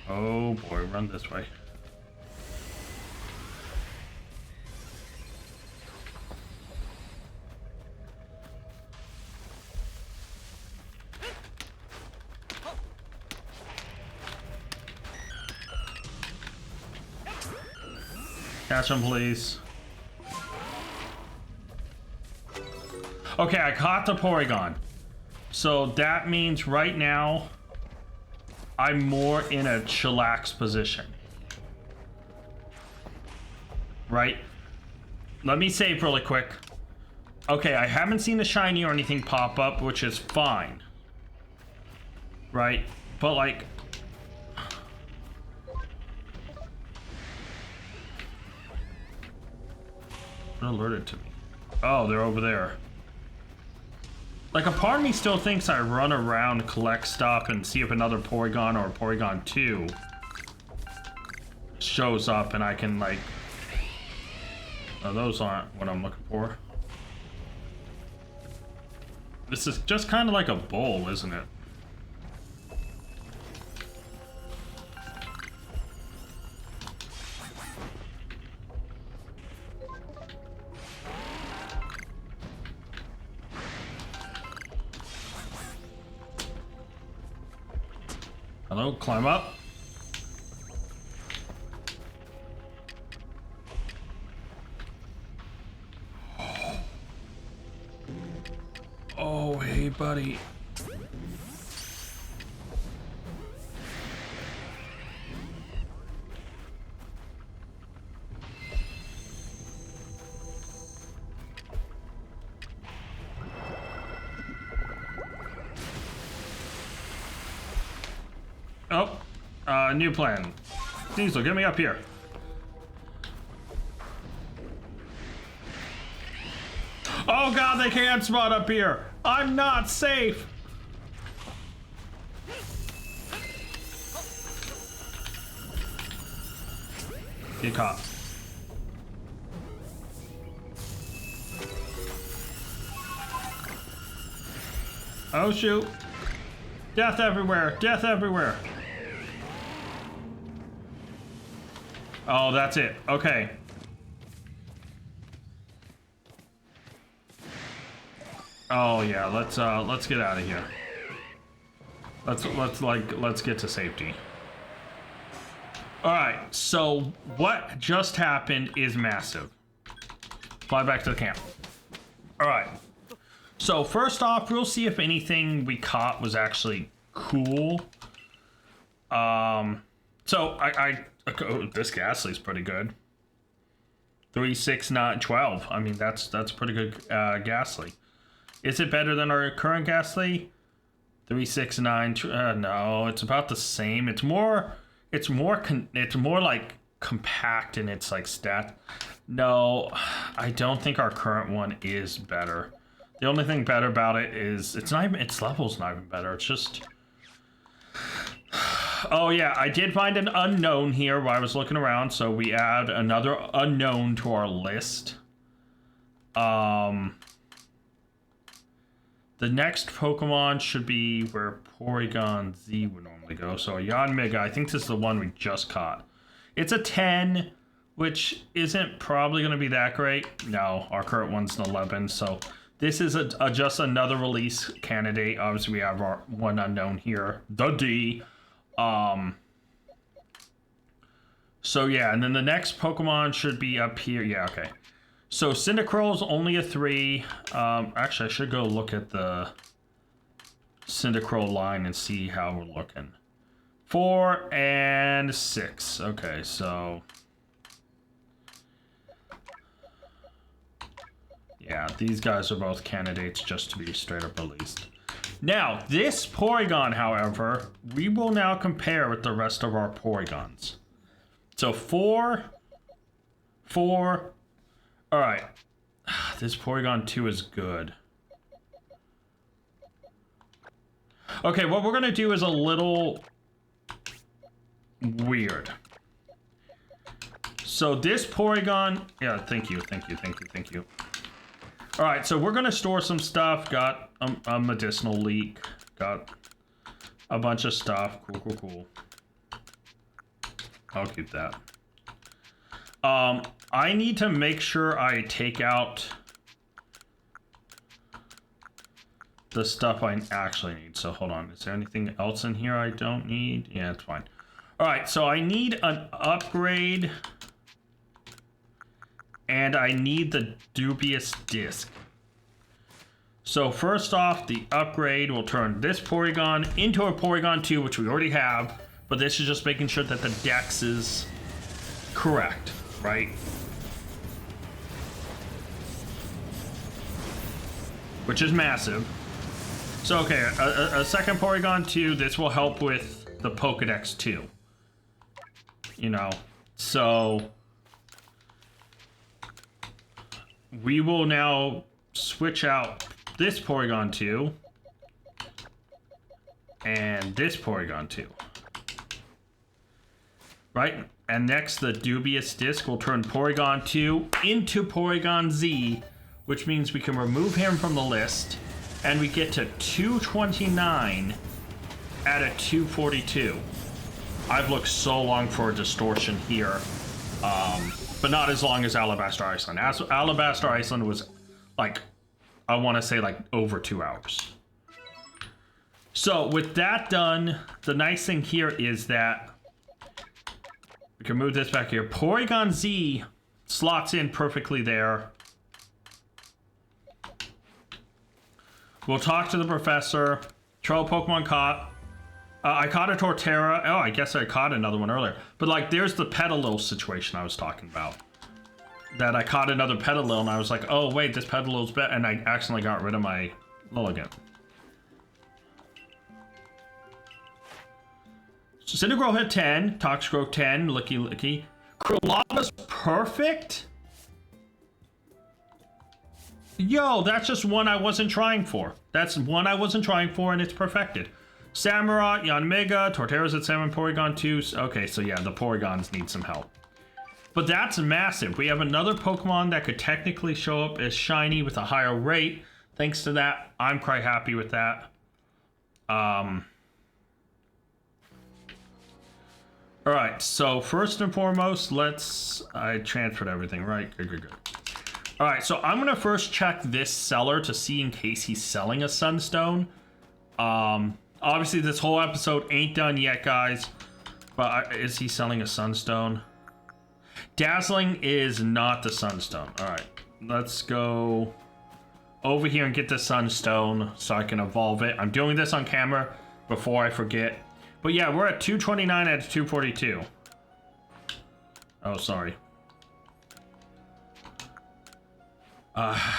Oh boy, run this way. Catch him, please. Okay, I caught the Porygon. So that means right now I'm more in a chillax position. Right? Let me save really quick. Okay, I haven't seen a shiny or anything pop up, which is fine. Right? But like... They're alerted to me. Oh, they're over there. Like, a part of me still thinks I run around, collect stuff, and see if another Porygon or a Porygon 2 shows up, and I can, like... Oh, those aren't what I'm looking for. This is just kind of like a bowl, isn't it? Hello, climb up. Oh, hey, buddy. Oh, new plan. Diesel, get me up here. Oh god, they can't spawn up here. I'm not safe. Get caught. Oh shoot. Death everywhere. Death everywhere. Oh, that's it. Okay. Oh yeah, let's get out of here. Let's get to safety. All right. So what just happened is massive. Fly back to the camp. All right. So first off, we'll see if anything we caught was actually cool. So this Ghastly's pretty good. 3, 6, 9, 12. I mean, that's pretty good Ghastly. Is it better than our current Ghastly? 3, 6, 9. No, it's about the same. It's more like compact in its like stat. No, I don't think our current one is better. The only thing better about it is its level's not even better. It's just. Oh yeah, I did find an unknown here while I was looking around, so we add another unknown to our list. The next Pokemon should be where Porygon Z would normally go. So a Yanmega, I think this is the one we just caught. It's a 10, which isn't probably going to be that great. No, our current one's an 11, so this is just another release candidate. Obviously, we have our one unknown here, the D. So yeah, and then the next Pokemon should be up here. Yeah, okay. So Cyndaquil's only a 3. Actually, I should go look at the Cyndaquil line and see how we're looking. 4 and 6. Okay, so yeah, these guys are both candidates just to be straight up released. Now, this Porygon, however, we will now compare with the rest of our Porygons. So 4. All right, this Porygon 2 is good. Okay, what we're gonna do is a little weird. So this Porygon, yeah, thank you. All right, so we're gonna store some stuff. Got a medicinal leak. Got a bunch of stuff. Cool. I'll keep that. I need to make sure I take out the stuff I actually need. So hold on, is there anything else in here I don't need? Yeah, it's fine. All right, so I need an upgrade. And I need the dubious disc. So first off, the upgrade will turn this Porygon into a Porygon 2, which we already have. But this is just making sure that the dex is correct, right? Which is massive. So okay, a second Porygon 2, this will help with the Pokedex 2. You know, so we will now switch out this Porygon 2 and this Porygon 2. Right? And next, the dubious disc will turn Porygon 2 into Porygon Z, which means we can remove him from the list, and we get to 229 at a 242. I've looked so long for a distortion here, but not as long as Alabaster Iceland. Alabaster Iceland was like, I want to say like over 2 hours. So with that done, the nice thing here is that we can move this back here. Porygon Z slots in perfectly there. We'll talk to the professor. Throw a Pokemon caught. I caught a Torterra. Oh, I guess I caught another one earlier. But like, there's the Petalil situation I was talking about. That I caught another Petalil and I was like, oh wait, this Petalil's better. And I accidentally got rid of my Lilligant. So Cyndaquil hit 10, Toxicroak 10, Licky. Krolava's perfect? Yo, that's just one I wasn't trying for. That's one I wasn't trying for and it's perfected. Samurott, Yanmega, Torterra's at 7, Porygon 2. Okay, so yeah, the Porygons need some help. But that's massive. We have another Pokemon that could technically show up as shiny with a higher rate. Thanks to that, I'm quite happy with that. Alright, so first and foremost, I transferred everything, right? Good. Alright, so I'm gonna first check this seller to see in case he's selling a Sunstone. Obviously this whole episode ain't done yet, guys. But is he selling a Sunstone? Dazzling is not the Sunstone. Alright, let's go over here and get the Sunstone so I can evolve it. I'm doing this on camera before I forget. But yeah, we're at 229 out of 242. Oh, sorry.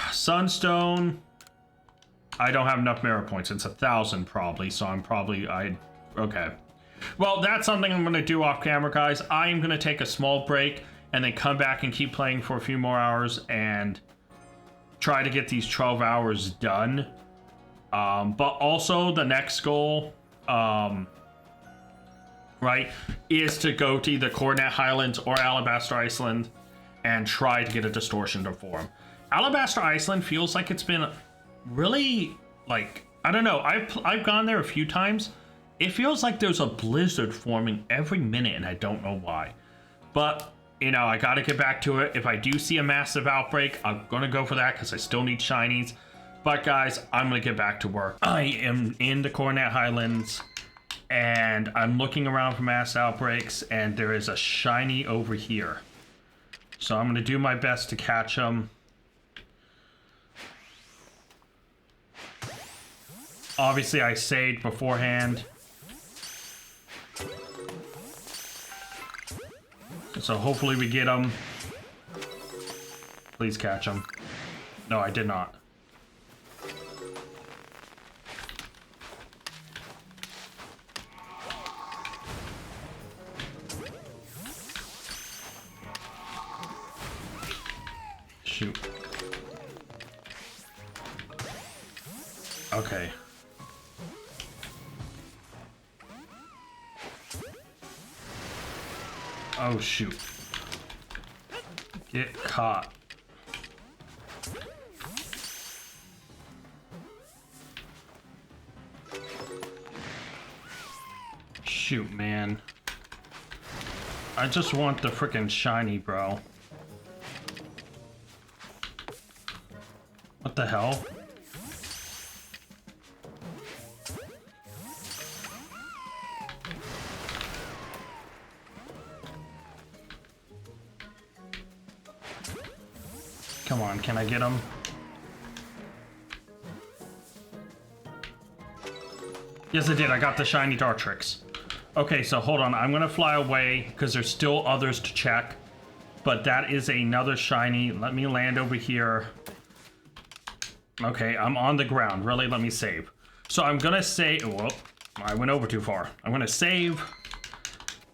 Sunstone. I don't have enough merit points. It's 1,000 probably, so I'm probably... Okay. Well, that's something I'm going to do off camera, guys. I am going to take a small break and then come back and keep playing for a few more hours and try to get these 12 hours done. But also the next goal... right, is to go to either Coronet Highlands or Alabaster Iceland and try to get a distortion to form. Alabaster Iceland feels like it's been really, like, I don't know, I've gone there a few times. It feels like there's a blizzard forming every minute and I don't know why. But, you know, I gotta get back to it. If I do see a massive outbreak, I'm gonna go for that because I still need shinies. But guys, I'm gonna get back to work. I am in the Coronet Highlands. And I'm looking around for mass outbreaks, and there is a shiny over here. So I'm going to do my best to catch them. Obviously, I saved beforehand. So hopefully we get them. Please catch them. No, I did not. Shoot. Okay. Oh, shoot. Get caught. Shoot, man. I just want the frickin' shiny, bro. What the hell? Come on, can I get him? Yes, I did. I got the shiny Dartrix. Okay, so hold on. I'm gonna fly away because there's still others to check. But that is another shiny. Let me land over here. Okay, I'm on the ground. Really, let me save. So I'm gonna save. Whoop, I went over too far. I'm gonna save.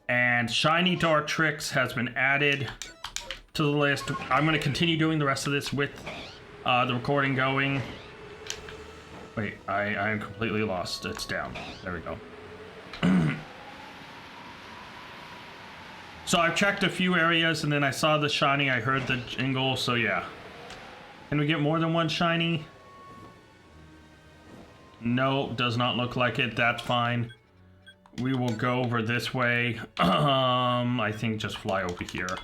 And shiny Dartrix has been added to the list. I'm gonna continue doing the rest of this with the recording going. Wait, I am completely lost. It's down. There we go. So I've checked a few areas and then I saw the shiny. I heard the jingle. So yeah. Can we get more than one shiny? No, does not look like it. That's fine. We will go over this way. I think just fly over here.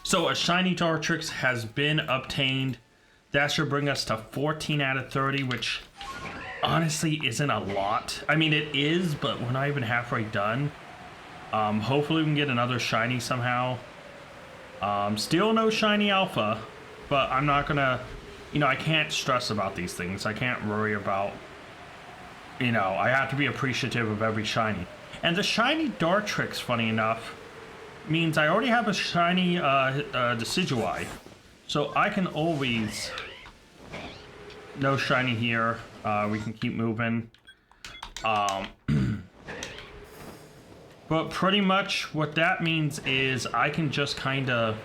So a shiny Dartrix has been obtained. That should bring us to 14 out of 30, which honestly isn't a lot. I mean, it is, but we're not even halfway done. Hopefully we can get another shiny somehow. Still no shiny alpha, but I'm not gonna, you know, I can't stress about these things. I can't worry about, you know, I have to be appreciative of every shiny. And the shiny Dartrix, funny enough, means I already have a shiny Decidueye. So I can always, no shiny here, we can keep moving. But pretty much what that means is I can just kind of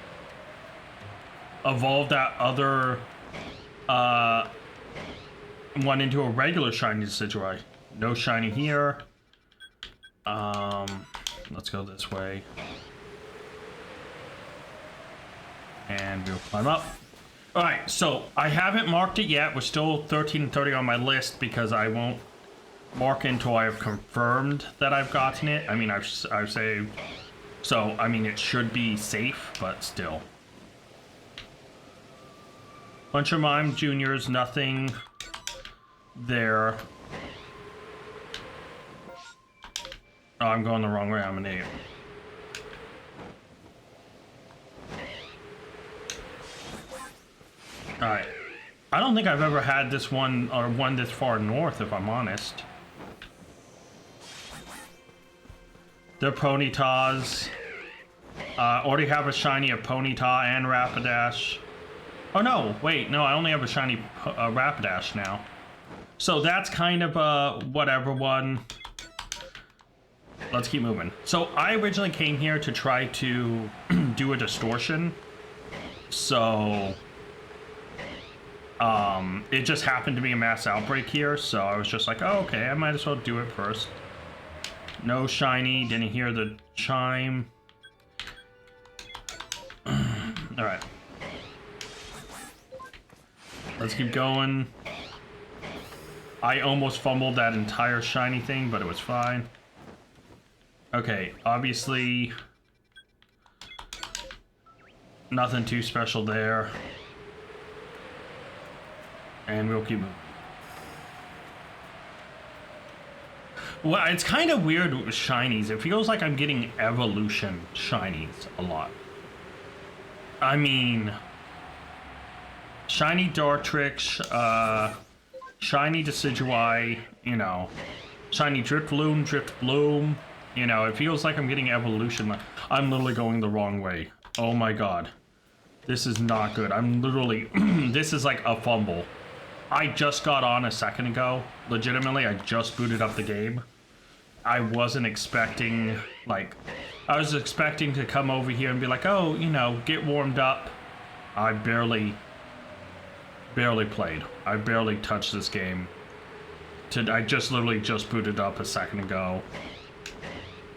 evolve that other one into a regular shiny Decidueye. No shiny here. Let's go this way. And we'll climb up. Alright, so I haven't marked it yet. We're still 13 and 30 on my list because I won't mark until I have confirmed that I've gotten it. I mean, I've saved. So, I mean, it should be safe, but still. Bunch of Mime Juniors, nothing there. Oh, I'm going the wrong way. I'm an idiot. Alright. I don't think I've ever had this one, or one this far north, if I'm honest. The Ponytas. Already have a shiny of Ponyta and Rapidash. Oh no, wait, no, I only have a shiny Rapidash now. So that's kind of a whatever one. Let's keep moving. So I originally came here to try to do a distortion. So it just happened to be a mass outbreak here, so I was just like, oh, okay, I might as well do it first. No shiny, didn't hear the chime. Alright. Let's keep going. I almost fumbled that entire shiny thing, but it was fine. Okay, obviously nothing too special there. And we'll keep moving. Well, it's kind of weird with shinies. It feels like I'm getting evolution shinies a lot. I mean, shiny Dartrix, shiny Decidueye, you know, shiny Driftloom, you know, it feels like I'm getting evolution. I'm literally going the wrong way. Oh my god. This is not good. I'm literally, this is like a fumble. I just got on a second ago. Legitimately, I just booted up the game. I wasn't expecting, like, I was expecting to come over here and be like, oh, you know, get warmed up. I barely played. I barely touched this game. I just literally just booted up a second ago.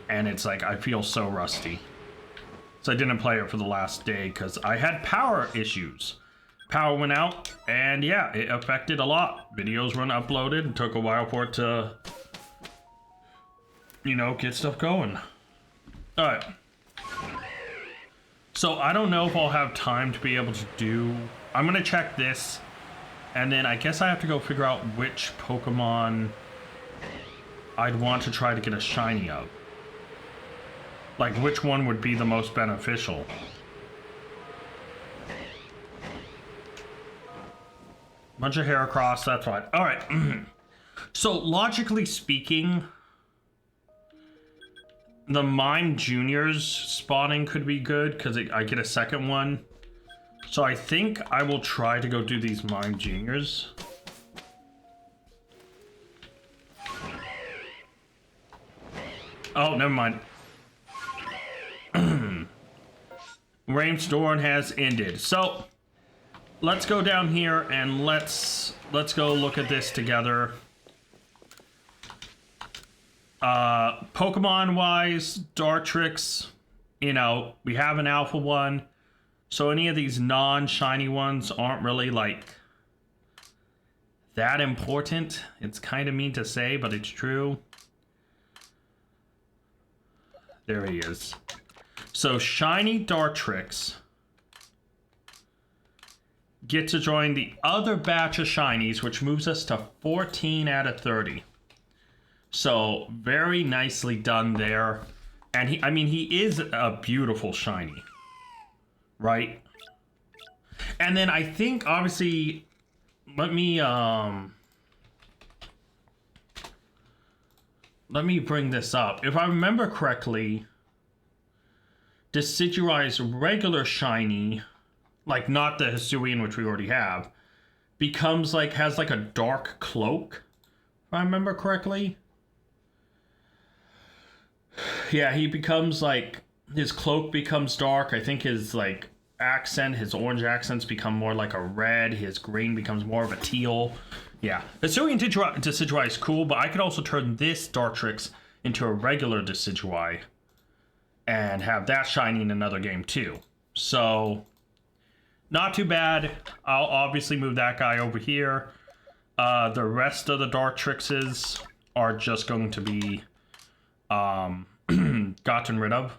And it's like, I feel so rusty. So I didn't play it for the last day because I had power issues. Power went out, and yeah, it affected a lot. Videos weren't uploaded. It took a while for it to, you know, get stuff going. Alright. So I don't know if I'll have time to be able to do... I'm gonna check this, and then I guess I have to go figure out which Pokemon I'd want to try to get a shiny of. Like, which one would be the most beneficial. Bunch of Heracross, that's fine. Alright. So, logically speaking, the Mime Juniors spawning could be good, because I get a second one. So I think I will try to go do these Mime Juniors. Oh, never mind. Rainstorm has ended. So, let's go down here and let's go look at this together. Pokemon-wise, Dartrix, you know, we have an alpha one. So any of these non-shiny ones aren't really, like, that important. It's kind of mean to say, but it's true. There he is. So, shiny Dartrix. get to join the other batch of shinies, which moves us to 14 out of 30. So very nicely done there. And he is a beautiful shiny, right? And then I think, obviously, let me bring this up. If I remember correctly, Decidueye's regular shiny, like not the Hisuian, which we already have, has like a dark cloak, if I remember correctly. Yeah, he becomes like, his cloak becomes dark. I think his like accent, his orange accents become more like a red. His green becomes more of a teal. Yeah, Hisuian Decidueye is cool, but I could also turn this Dartrix into a regular Decidueye and have that shiny in another game too. So, not too bad. I'll obviously move that guy over here. The rest of the Dartrixes are just going to be gotten rid of.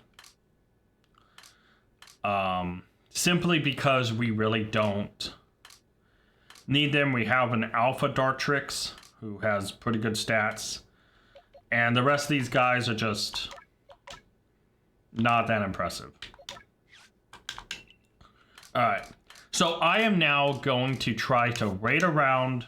Simply because we really don't need them. We have an Alpha Dartrix who has pretty good stats. And the rest of these guys are just not that impressive. Alright. So I am now going to try to raid around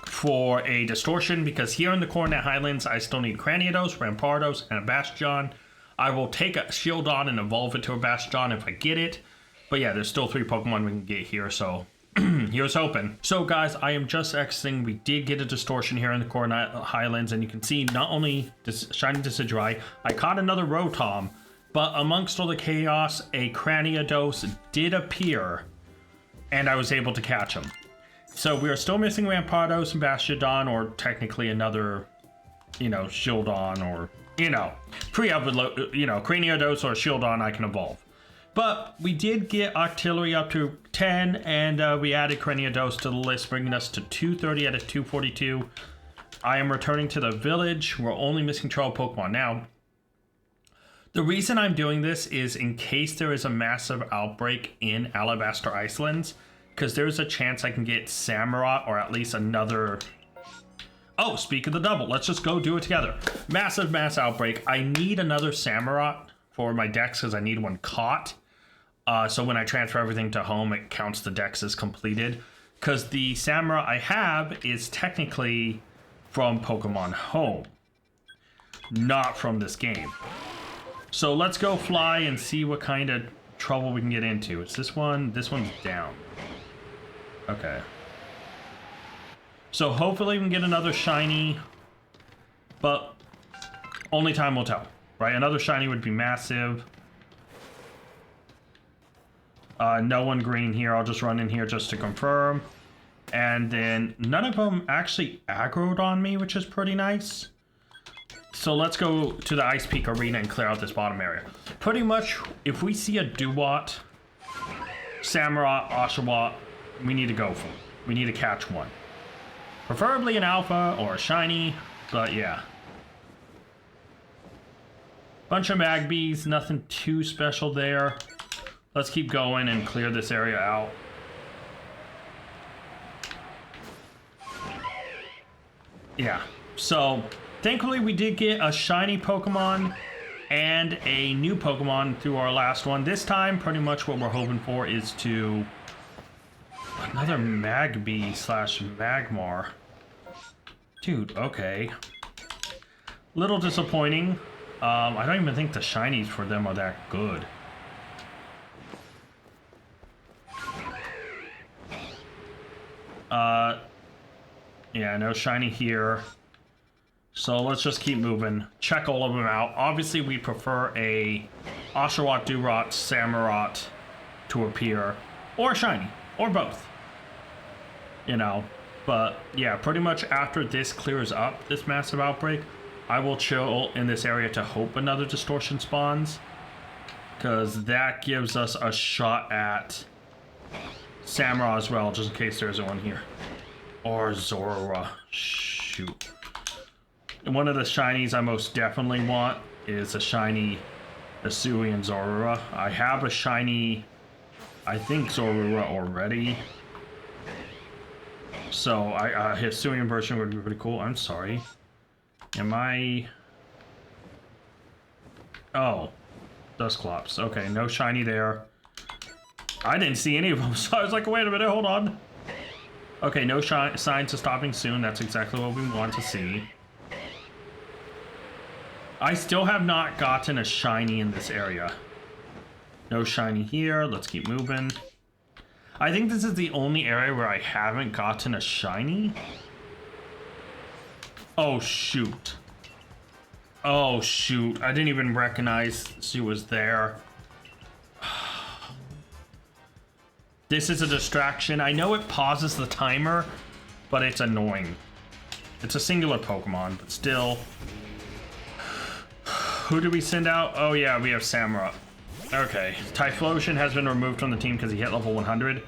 for a Distortion, because here in the Coronet Highlands, I still need Cranidos, Rampardos, and a Bastion. I will take a Shieldon and evolve it to a Bastion if I get it. But yeah, there's still 3 Pokemon we can get here, so here's hoping. So guys, I am just exiting. We did get a Distortion here in the Coronet Highlands, and you can see not only this shiny Decidueye, I caught another Rotom, but amongst all the chaos, a Cranidos did appear, and I was able to catch him. So we are still missing Rampardos and Bastiodon, or technically another, Shieldon, or, Cranidos or Shieldon I can evolve. But we did get Octillery up to 10, and we added Cranidos to the list, bringing us to 230 out of 242. I am returning to the village. We're only missing 12 Pokemon now. The reason I'm doing this is in case there is a massive outbreak in Alabaster Icelands, because there's a chance I can get Samurott, or at least another... Oh, speak of the double. Let's just go do it together. Massive mass outbreak. I need another Samurott for my dex because I need one caught. So when I transfer everything to home, it counts the dex as completed. Because the Samurott I have is technically from Pokemon Home, not from this game. So let's go fly and see what kind of trouble we can get into. It's this one. This one's down. Okay. So hopefully we can get another shiny, but only time will tell, right? Another shiny would be massive. No one green here. I'll just run in here just to confirm. And then none of them actually aggroed on me, which is pretty nice. So let's go to the Ice Peak Arena and clear out this bottom area. Pretty much, if we see a Duwat, Samurott, Oshawott, we need to go for it. We need to catch one. Preferably an alpha or a shiny, but yeah. Bunch of Magbies, nothing too special there. Let's keep going and clear this area out. Yeah, so thankfully we did get a shiny Pokemon and a new Pokemon through our last one. This time, pretty much what we're hoping for is to... Another Magby slash Magmar. Dude, okay. Little disappointing. I don't even think the shinies for them are that good. Yeah, no shiny here. So let's just keep moving. Check all of them out. Obviously, we prefer a Oshawott, Durot, Samurott to appear. Or shiny. Or both. But yeah, pretty much after this clears up, this massive outbreak, I will chill in this area to hope another Distortion spawns. Because that gives us a shot at Samurott as well, just in case there isn't one here. Or Zorora. Shoot. One of the shinies I most definitely want is a shiny Hisuian Zorora. I have a shiny I think Zorua already. So Hisuian version would be pretty cool. I'm sorry. Am I... Oh. Dusclops. Okay, no shiny there. I didn't see any of them, so I was like, wait a minute, hold on. Okay, no signs of stopping soon. That's exactly what we want to see. I still have not gotten a shiny in this area. No shiny here. Let's keep moving. I think this is the only area where I haven't gotten a shiny. Oh, shoot. Oh, shoot. I didn't even recognize she was there. This is a distraction. I know it pauses the timer, but it's annoying. It's a singular Pokemon, but still. Who do we send out? Oh yeah, we have Samurott. Okay, Typhlosion has been removed from the team because he hit level 100.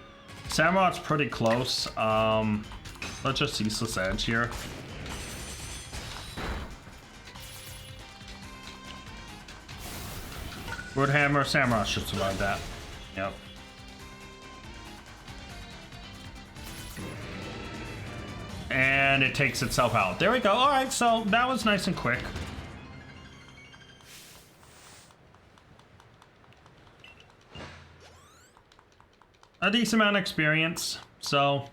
Samurott's pretty close. Let's just Ceaseless Edge here. Woodhammer, Samurott should survive that. Yep. And it takes itself out. There we go. All right, so that was nice and quick. A decent amount of experience, so,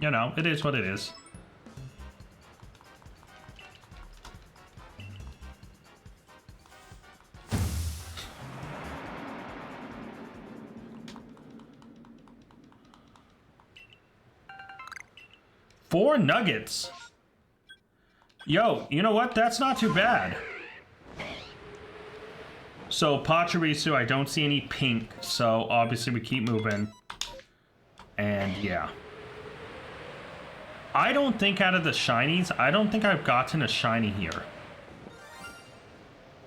you know, it is what it is. Four nuggets. Yo, you know what? That's not too bad. So, Pachirisu, I don't see any pink, so obviously we keep moving. And yeah. I don't think out of the shinies, I don't think I've gotten a shiny here.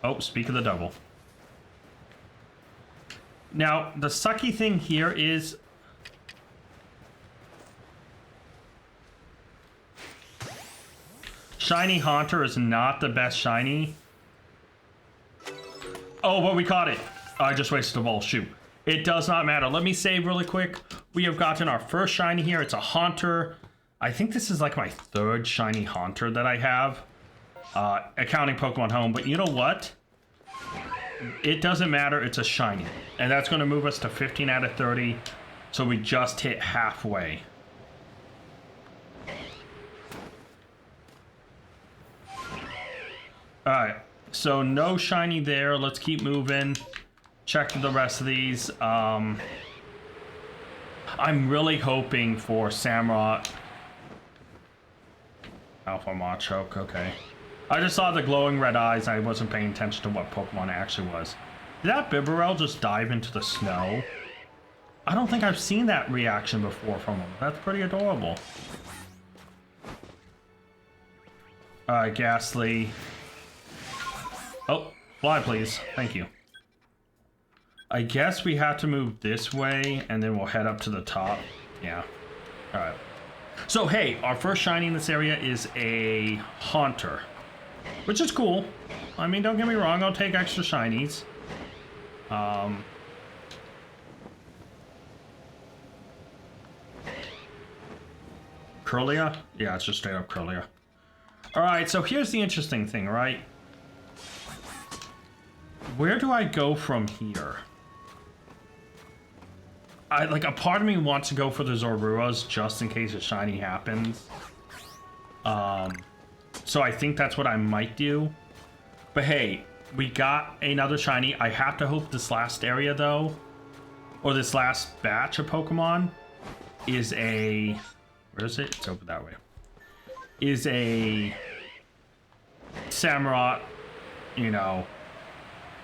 Oh, speak of the devil. Now, the sucky thing here is... Shiny Haunter is not the best shiny. Oh, but we caught it. I just wasted a ball. Shoot. It does not matter. Let me save really quick. We have gotten our first shiny here. It's a Haunter. I think this is like my third shiny Haunter that I have. Accounting Pokemon Home. But you know what? It doesn't matter. It's a shiny. And that's going to move us to 15 out of 30. So we just hit halfway. Alright. So no shiny there. Let's keep moving. Check the rest of these. I'm really hoping for Samurott. Alpha Machoke, okay. I just saw the glowing red eyes. I wasn't paying attention to what Pokemon it actually was. Did that Bibarel just dive into the snow? I don't think I've seen that reaction before from him. That's pretty adorable. Alright, Ghastly. Oh, fly please. Thank you. I guess we have to move this way, and then we'll head up to the top. Yeah. Alright. So, hey, our first shiny in this area is a Haunter. Which is cool. I mean, don't get me wrong, I'll take extra shinies. Kirlia? Yeah, it's just straight up Kirlia. Alright, so here's the interesting thing, right? Where do I go from here? Like, a part of me wants to go for the Zoruas just in case a shiny happens. So I think that's what I might do. But hey, we got another shiny. I have to hope this last area, though, or this last batch of Pokemon is a... Where is it? It's over that way. Is a Samurott, you know...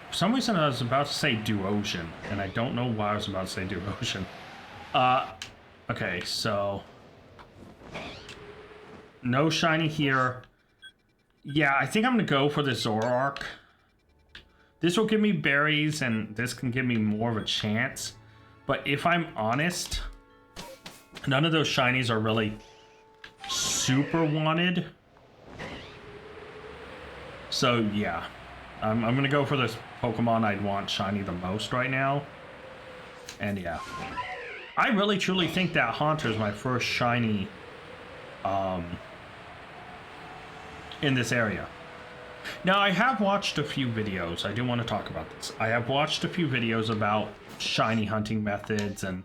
For some reason I was about to say Duosion, and I don't know why I was about to say Duosion. Okay, so... No shiny here. Yeah, I think I'm gonna go for the Zoroark. This will give me berries, and this can give me more of a chance. But if I'm honest, none of those shinies are really super wanted. So, yeah. I'm going to go for this Pokemon I'd want shiny the most right now. And, yeah. I really truly think that Haunter is my first shiny in this area. Now, I have watched a few videos. I do want to talk about this. I have watched a few videos about shiny hunting methods and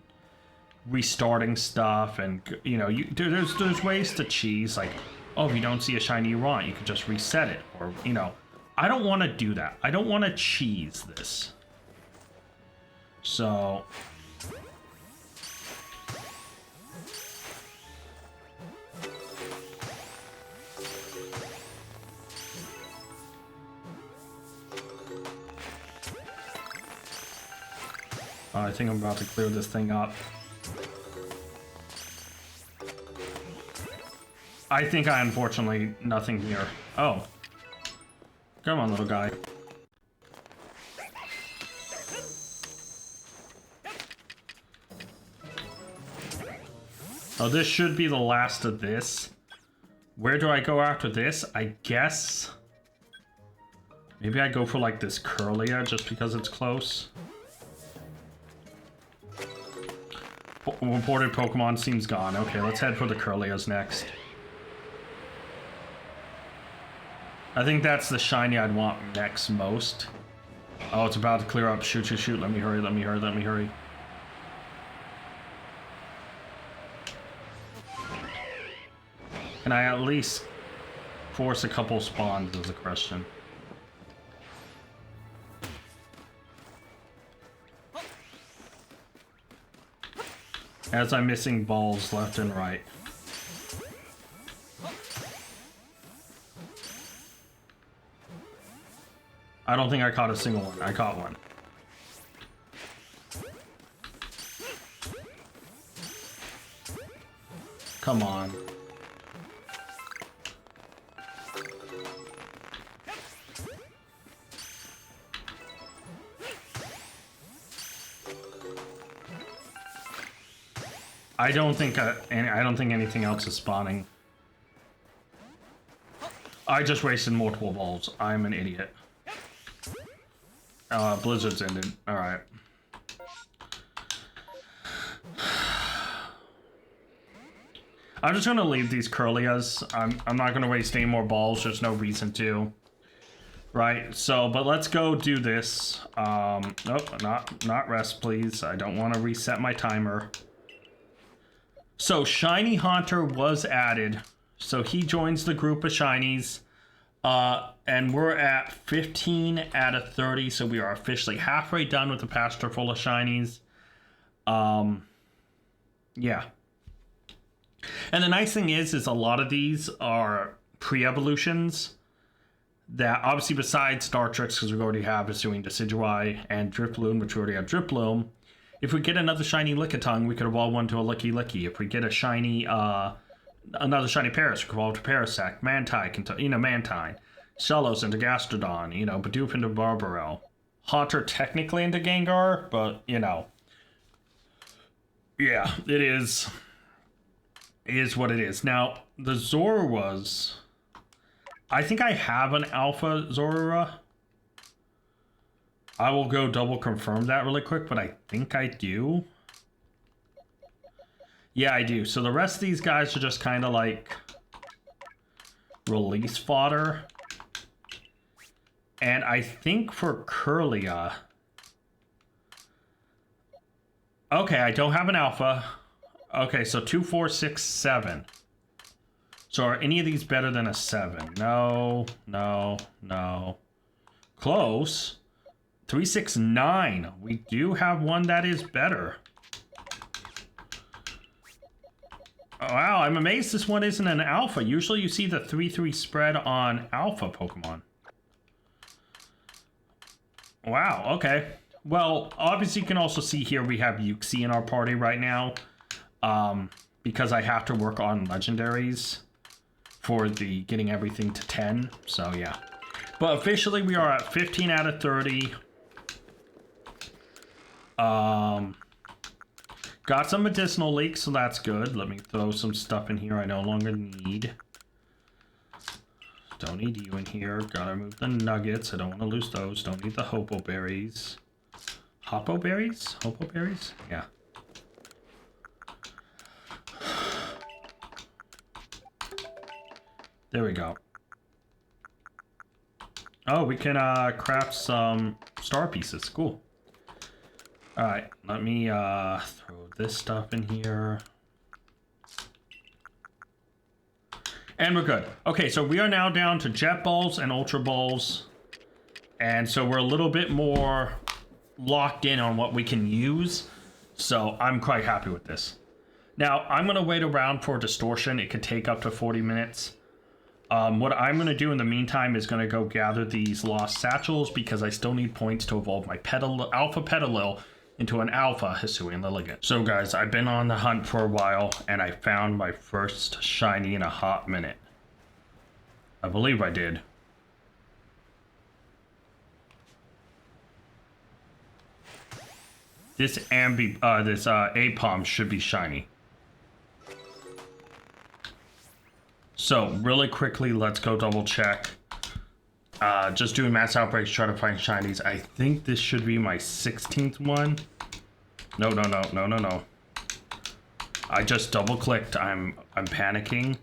restarting stuff, and you know, there's ways to cheese, like, oh, if you don't see a shiny you want, you can just reset it, or you know, I don't want to do that. I don't want to cheese this. So I think I'm about to clear this thing up. I think I unfortunately nothing here. Oh. Come on, little guy. Oh, this should be the last of this. Where do I go after this? I guess maybe I go for like this Curlia just because it's close. Reported Pokemon seems gone. Okay, let's head for the Curlias next. I think that's the shiny I'd want next most. Oh, it's about to clear up. Shoot, shoot, shoot. Let me hurry, let me hurry, let me hurry. Can I at least force a couple spawns is the question. As I'm missing balls left and right. I don't think I caught a single one. I caught one. Come on. I don't think anything else is spawning. I just wasted multiple balls. I'm an idiot. Blizzard's ended. Alright. I'm just gonna leave these Curlias. I'm not gonna waste any more balls. There's no reason to. Right, so, but let's go do this. Nope, not rest, please. I don't want to reset my timer. So, Shiny Haunter was added. So, he joins the group of Shinies. And we're at 15 out of 30. So, we are officially halfway done with the pasture full of Shinies. Yeah. And the nice thing is a lot of these are pre-evolutions. That, obviously, besides Dartrix, because we already have Pursuing Decidueye, and Drifloon, which we already have Drifloon. If we get another shiny Lickitung, we could evolve one to a Licky Licky. If we get a shiny, another shiny Paras, we could evolve to Parasect, Mantine, Shellos into Gastrodon, Bidoof into Barbarelle. Haunter technically into Gengar, but, yeah, it is what it is. Now, the Zorua, I think I have an Alpha Zorua. I will go double confirm that really quick, but I think I do. Yeah, I do. So the rest of these guys are just kind of like release fodder. And I think for Curlia... Okay, I don't have an alpha. Okay, so 2, 4, 6, 7. So are any of these better than a 7? No. Close. 3, 6, 9. We do have one that is better. Oh, wow, I'm amazed this one isn't an alpha. Usually you see the 3-3 spread on alpha Pokemon. Wow, okay. Well, obviously you can also see here we have Uxie in our party right now. Because I have to work on legendaries for the getting everything to 10. So, yeah. But officially we are at 15 out of 30. Got some medicinal leaks, so that's good. Let me throw some stuff in here I no longer need. Don't need you in here. Gotta move the nuggets. I don't want to lose those. Don't need the Hopo berries. Hopo berries? Hopo berries? Yeah. There we go. Oh, we can craft some star pieces. Cool. Alright, let me throw this stuff in here. And we're good. Okay, so we are now down to jet balls and ultra balls. And so we're a little bit more locked in on what we can use. So I'm quite happy with this. Now, I'm going to wait around for distortion. It could take up to 40 minutes. What I'm going to do in the meantime is going to go gather these lost satchels because I still need points to evolve my alpha Petalil into an alpha Hisuian Lilligant. So guys, I've been on the hunt for a while and I found my first shiny in a hot minute. I believe I did. This Apom should be shiny. So really quickly, let's go double check. Just doing mass outbreaks, try to find shinies. I think this should be my 16th one. No. I just double clicked. I'm panicking.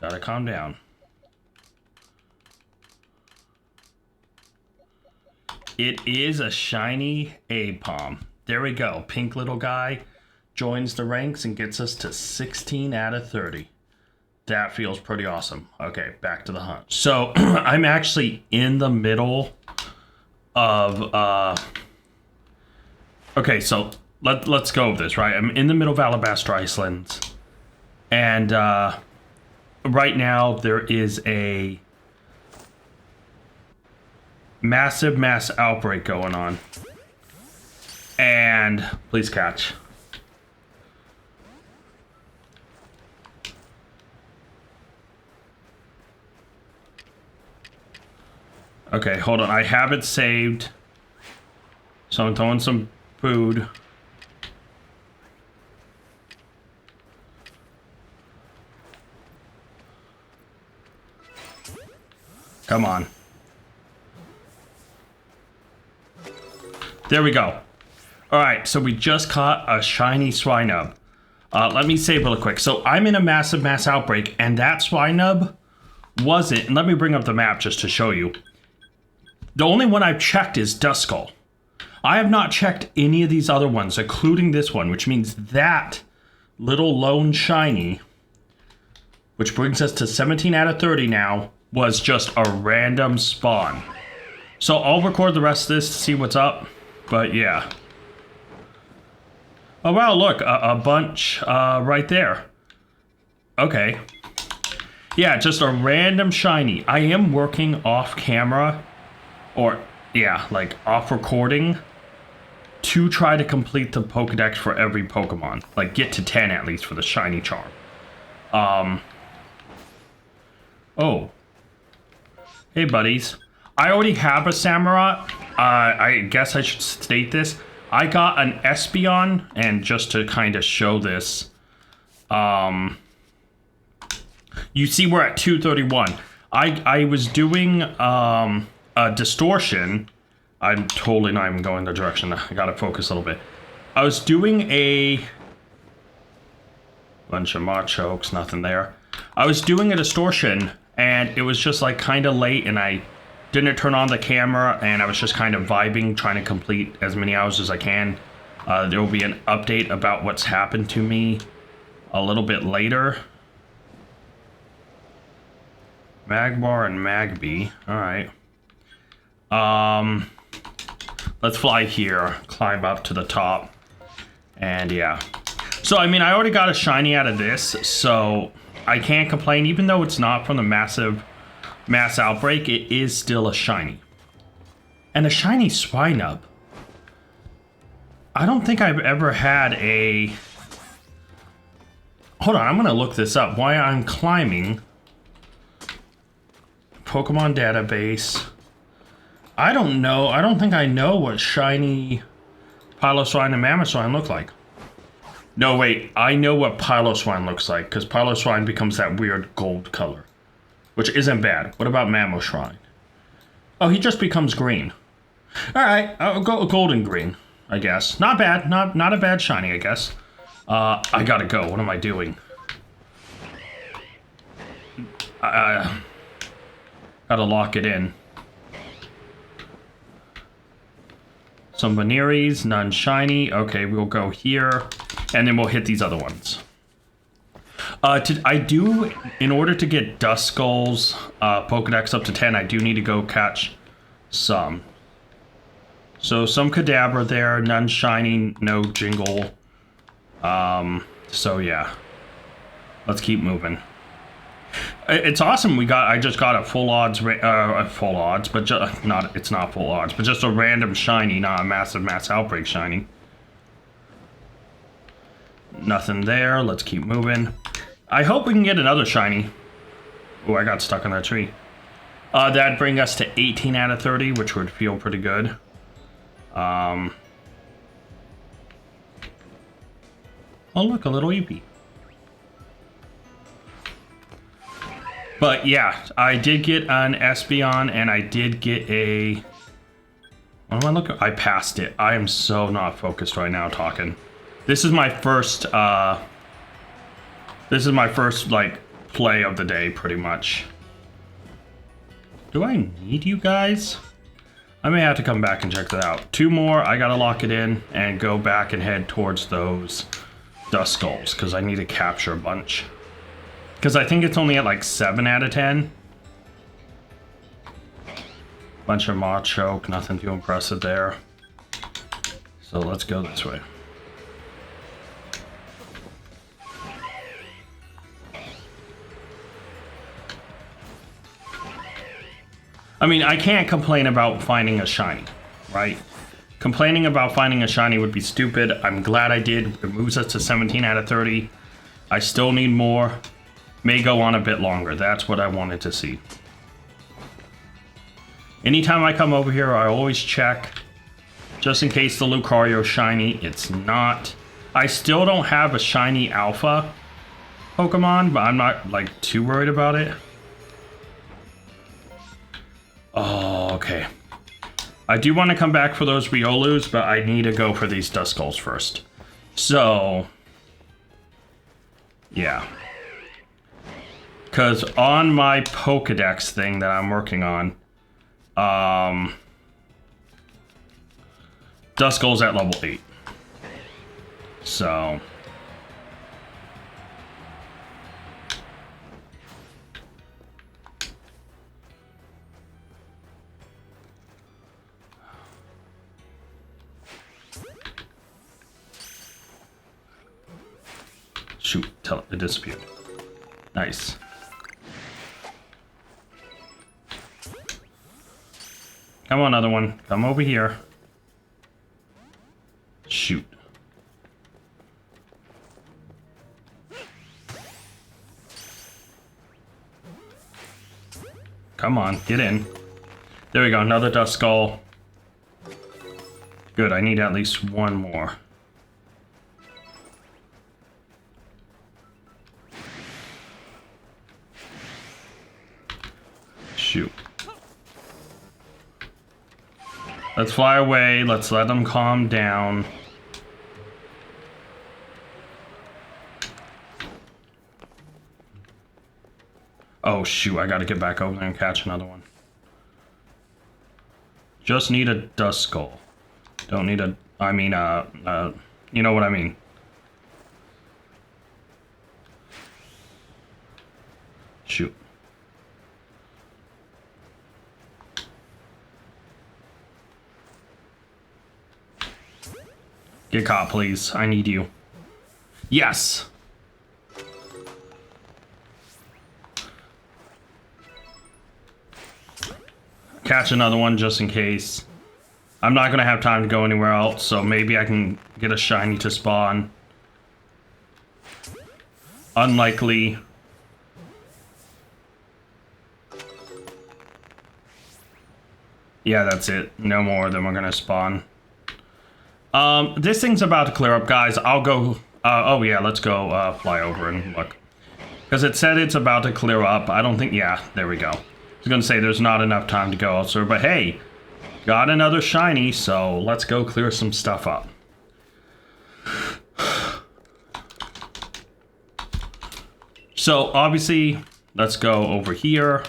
Gotta calm down. It is a shiny Apom. There we go. Pink little guy joins the ranks and gets us to 16 out of 30. That feels pretty awesome. Okay, back to the hunt. So I'm actually in the middle of okay, so let's go with this, right? I'm in the middle of Alabaster Iceland, and right now there is a massive mass outbreak going on. And please catch. Okay, hold on. I have it saved. So I'm throwing some food. Come on. There we go. Alright, so we just caught a shiny Swinub. Let me save really quick. So I'm in a massive mass outbreak, and that Swinub wasn't... And let me bring up the map just to show you. The only one I've checked is Duskull. I have not checked any of these other ones, including this one, which means that little lone shiny, which brings us to 17 out of 30 now, was just a random spawn. So I'll record the rest of this to see what's up, but yeah. Oh wow, look, a bunch right there. Okay. Yeah, just a random shiny. I am working off camera, or yeah, like off recording, to try to complete the Pokedex for every Pokemon. Like get to 10 at least for the shiny charm. Oh. Hey buddies. I already have a Samurott. I guess I should state this. I got an Espeon, and just to kind of show this, you see we're at 231. I was doing a distortion. I'm totally not even going the direction. I gotta focus a little bit. I was doing a bunch of Machokes, nothing there. I was doing a distortion, and it was just like kind of late, and I didn't turn on the camera, and I was just kind of vibing, trying to complete as many hours as I can. There will be an update about what's happened to me a little bit later. Magmar and Magby. Alright. Let's fly here, climb up to the top, and yeah. So, I mean, I already got a shiny out of this, so I can't complain. Even though it's not from the mass outbreak, it is still a shiny. And a shiny Swinub. I don't think I've ever had a... Hold on, I'm gonna look this up. Why I'm climbing. Pokemon database. I don't know. I don't think I know what shiny Piloswine and Mamoswine look like. No, wait. I know what Piloswine looks like, because Piloswine becomes that weird gold color, which isn't bad. What about Mamoswine? Oh, he just becomes green. All right, I'll go golden green, I guess. Not bad. Not a bad shiny, I guess. I gotta go. What am I doing? Gotta lock it in. Some Veneries, none shiny. Okay, we'll go here, and then we'll hit these other ones. In order to get Duskull's Pokedex up to 10, I do need to go catch some. So some Kadabra there, none shiny, no Jingle. So yeah, let's keep moving. It's awesome. I just got a full odds, but it's not full odds, but just a random shiny, not a massive mass outbreak shiny. Nothing there. Let's keep moving. I hope we can get another shiny. Oh, I got stuck on that tree. That'd bring us to 18 out of 30, which would feel pretty good. Oh, look, a little Eevee. But yeah, I did get an Espeon, and I did get a... What am I looking? I passed it. I am so not focused right now talking. This is my first, like, play of the day, pretty much. Do I need you guys? I may have to come back and check that out. 2 more, I gotta lock it in and go back and head towards those Duskulls, because I need to capture a bunch. Because I think it's only at like 7 out of 10. Bunch of Machoke, nothing too impressive there. So let's go this way. I mean, I can't complain about finding a shiny, right? Complaining about finding a shiny would be stupid. I'm glad I did. It moves us to 17 out of 30. I still need more. May go on a bit longer. That's what I wanted to see. Anytime I come over here, I always check. Just in case the Lucario's shiny. It's not. I still don't have a shiny alpha Pokemon, but I'm not like too worried about it. Oh, okay. I do want to come back for those Riolus, but I need to go for these Duskulls first. So, yeah. Because on my Pokedex thing that I'm working on, Duskull's at level 8. So... Shoot, it disappeared. Nice. Come on, other one. Come over here. Shoot. Come on, get in. There we go, another Duskull. Good, I need at least one more. Shoot. Let's fly away. Let's let them calm down. Oh, shoot. I gotta get back over there and catch another one. Just need a Duskull. Don't need a... I mean, you know what I mean. Shoot. Get caught, please. I need you. Yes! Catch another one just in case. I'm not gonna have time to go anywhere else, so maybe I can get a shiny to spawn. Unlikely. Yeah, that's it. No more, then we're gonna spawn. This thing's about to clear up, guys. I'll go, oh yeah, let's go, fly over and look. Because it said it's about to clear up. I don't think, yeah, there we go. I was gonna say there's not enough time to go elsewhere, but hey, got another shiny, so let's go clear some stuff up. So, obviously, let's go over here.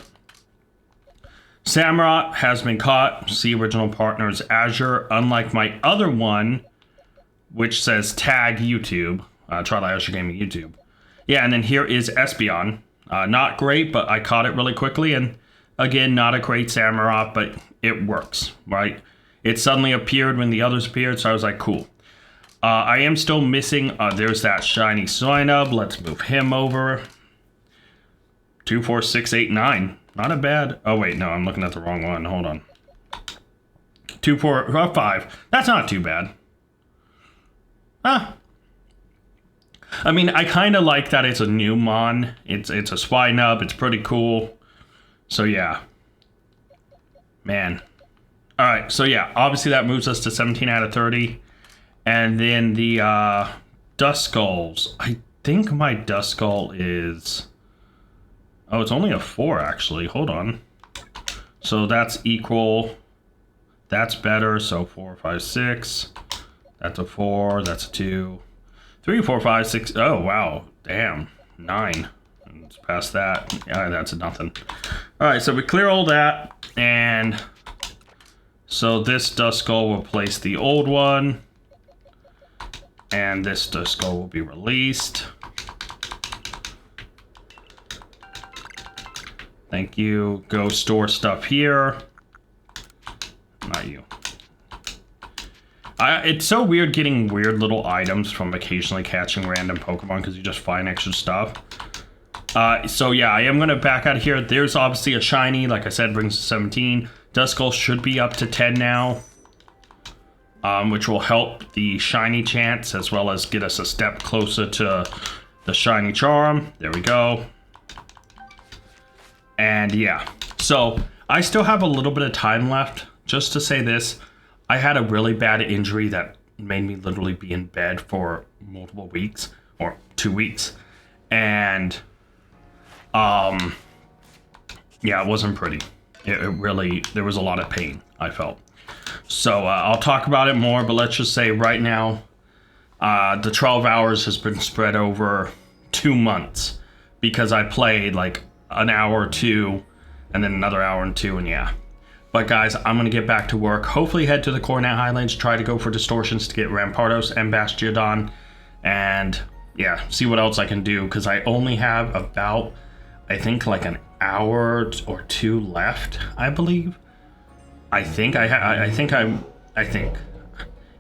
Samurott has been caught. See original partners Azure. Unlike my other one, which says tag YouTube. Try Azure Gaming YouTube. Yeah, and then here is Espeon. Not great, but I caught it really quickly. And again, not a great Samurott, but it works, right? It suddenly appeared when the others appeared, so I was like, cool. I am still missing, there's that shiny Swinub. Let's move him over. 2, 4, 6, 8, 9. Not a bad, oh wait, no, I'm looking at the wrong one. Hold on. 2, 4, 5. That's not too bad. I mean, I kind of like that it's a new Mon. It's a Swinub. It's pretty cool. So yeah. Man. Alright, so yeah, obviously that moves us to 17 out of 30. And then the Duskulls. I think my Duskull is... Oh, it's only a 4 actually. Hold on. So that's equal. That's better. So 4, 5, 6. That's a 4. That's a 2. 3, 4, 5, 6. Oh, wow. Damn. 9. It's past that. Yeah, that's a nothing. Alright, so we clear all that. And so this Duskull will replace the old one. And this Duskull will be released. Thank you. Go store stuff here. Not you. It's so weird getting weird little items from occasionally catching random Pokemon because you just find extra stuff. So yeah, I am going to back out of here. There's obviously a shiny, like I said, brings to 17. Duskull should be up to 10 now. Which will help the shiny chance as well as get us a step closer to the shiny charm. There we go. And yeah, so I still have a little bit of time left. Just to say this, I had a really bad injury that made me literally be in bed for multiple weeks or 2 weeks. And yeah, it wasn't pretty. It really, there was a lot of pain I felt. So I'll talk about it more, but let's just say right now, the 12 hours has been spread over 2 months because I played like an hour or 2 and then another hour and 2, and yeah. But guys, I'm going to get back to work. Hopefully head to the Coronet Highlands, try to go for distortions to get Rampardos and Bastiodon, and yeah, see what else I can do because I only have about, I think like an hour or 2 left, I believe. I think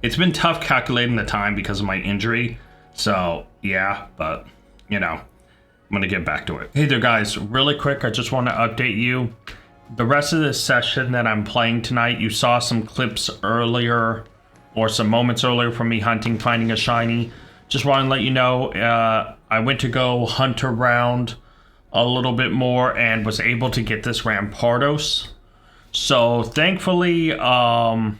it's been tough calculating the time because of my injury. So yeah, but you know, I'm gonna get back to it. Hey there guys, really quick, I just want to update you. The rest of this session that I'm playing tonight, you saw some clips earlier or some moments earlier from me hunting, finding a shiny. Just want to let you know, I went to go hunt around a little bit more and was able to get this Rampardos. So thankfully, you know,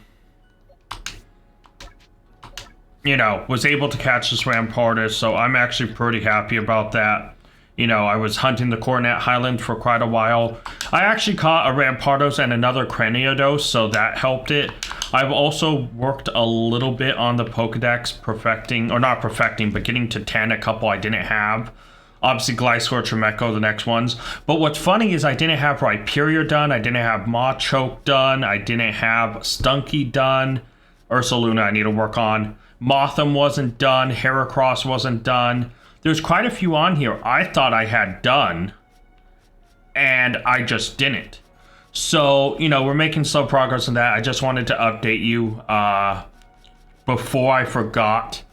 was able to catch this Rampardos, so I'm actually pretty happy about that. You know, I was hunting the Coronet Highlands for quite a while. I actually caught a Rampardos and another Craniados, so that helped it. I've also worked a little bit on the Pokedex, perfecting, or not perfecting, but getting to 10, a couple I didn't have. Obviously, Gliscor, Tremecco, the next ones. But what's funny is I didn't have Rhyperior done. I didn't have Machoke done. I didn't have Stunky done. Ursaluna I need to work on. Mothim wasn't done. Heracross wasn't done. There's quite a few on here I thought I had done. And I just didn't. So, you know, we're making slow progress on that. I just wanted to update you before I forgot.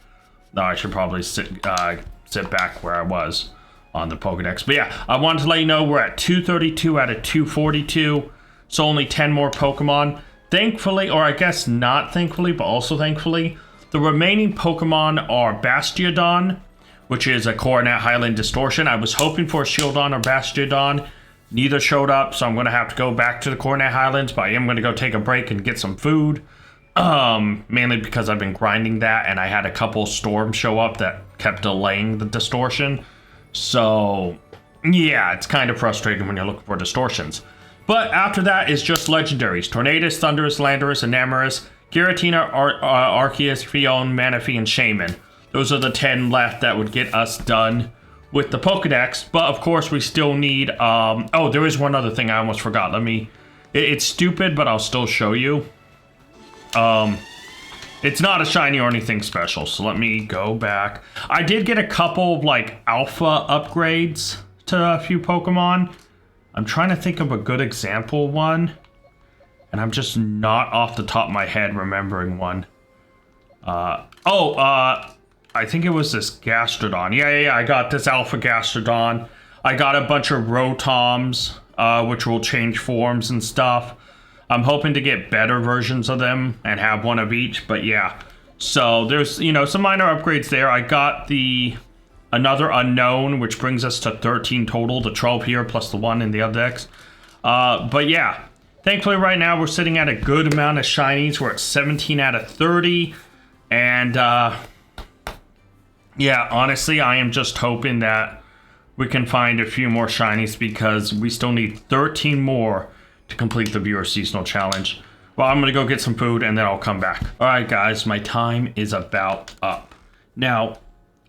No, I should probably sit back where I was on the Pokedex. But yeah, I wanted to let you know we're at 232 out of 242. So only 10 more Pokemon. Thankfully, or I guess not thankfully, but also thankfully, the remaining Pokemon are Bastiodon, which is a Coronet Highland Distortion. I was hoping for a Shieldon or Bastiodon. Neither showed up, so I'm going to have to go back to the Coronet Highlands, but I am going to go take a break and get some food. Mainly because I've been grinding that, and I had a couple storms show up that kept delaying the distortion. So, yeah, it's kind of frustrating when you're looking for distortions. But after that is just legendaries. Tornadus, Thundurus, Landorus, Enamorus, Giratina, Arceus, Fion, Manaphy, and Shaman. Those are the 10 left that would get us done with the Pokedex. But of course, we still need. Oh, there is one other thing I almost forgot. It's stupid, but I'll still show you. It's not a shiny or anything special, so let me go back. I did get a couple of, like, alpha upgrades to a few Pokemon. I'm trying to think of a good example one, and I'm just not off the top of my head remembering one. I think it was this Gastrodon. Yeah, I got this alpha Gastrodon. I got a bunch of Rotoms, which will change forms and stuff. I'm hoping to get better versions of them and have one of each, but yeah. So there's, some minor upgrades there. I got another unknown, which brings us to 13 total, the 12 here plus the 1 in the other decks. But yeah, thankfully right now we're sitting at a good amount of shinies. We're at 17 out of 30. And yeah, honestly, I am just hoping that we can find a few more shinies because we still need 13 more to complete the viewer seasonal challenge. Well, I'm gonna go get some food and then I'll come back. All right, guys, my time is about up. Now,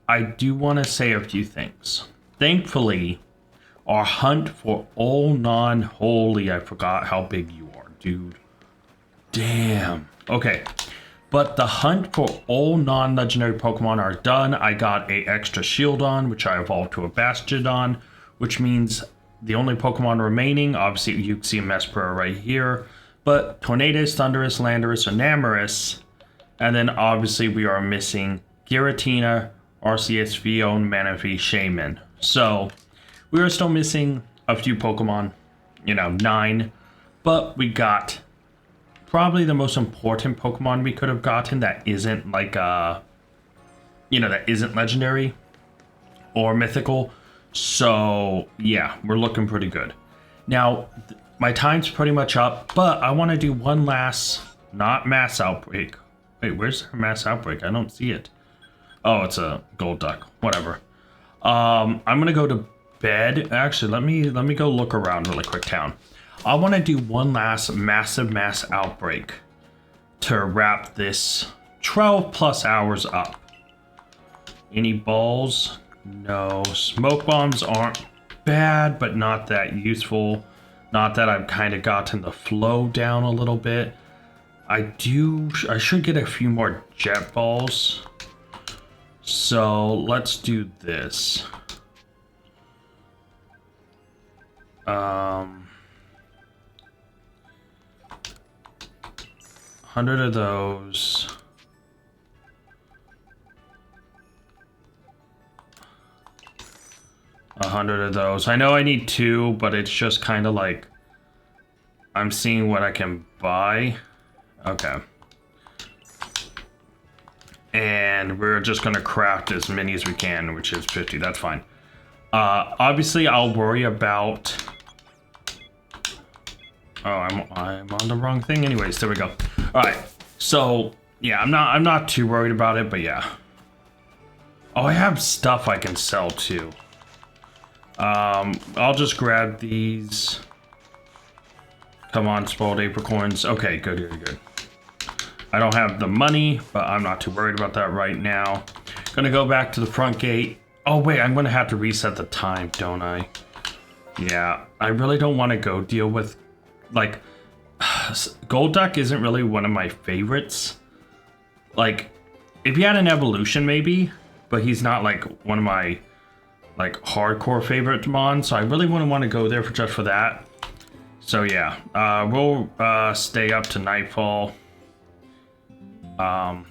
I do want to say a few things. Thankfully, our hunt for all non-holy, I forgot how big you are, dude. Damn. Okay, but the hunt for all non-legendary Pokemon are done. I got a extra Shieldon, which I evolved to a Bastiodon, which means the only Pokemon remaining, obviously you can see Mespera right here, but Tornadus, Thundurus, Landorus, and Namorous, and then obviously we are missing Giratina, Arceus, Fion, Manaphy, Shaman. So we are still missing a few Pokemon, 9, but we got probably the most important Pokemon we could have gotten that isn't like that isn't legendary or mythical. So yeah, we're looking pretty good. Now, my time's pretty much up, but I want to do one last, not mass outbreak. Wait, where's the mass outbreak? I don't see it. Oh, it's a gold duck. Whatever. I'm gonna go to bed. Actually, let me go look around really quick town. I want to do one last massive mass outbreak to wrap this 12 plus hours up. Any balls? No. Smoke bombs aren't bad, but not that useful. Not that I've kind of gotten the flow down a little bit. I should get a few more jet balls. So let's do this. 100 of those. 100 of those. I know I need 2, but it's just kind of like I'm seeing what I can buy. Okay. And we're just gonna craft as many as we can, which is 50. That's fine. Obviously, I'll worry about. Oh, I'm on the wrong thing. Anyways, there we go. All right. So yeah, I'm not too worried about it, but yeah. Oh, I have stuff I can sell too. I'll just grab these. Come on, spoiled apricorns. Okay, good. I don't have the money, but I'm not too worried about that right now. Gonna go back to the front gate. Oh wait, I'm gonna have to reset the time, don't I? Yeah, I really don't want to go deal with, like, Golduck isn't really one of my favorites. Like, if he had an evolution maybe, but he's not like one of my like hardcore favorite Mon, so I really wouldn't want to go there just for that. So yeah, we'll stay up to nightfall. And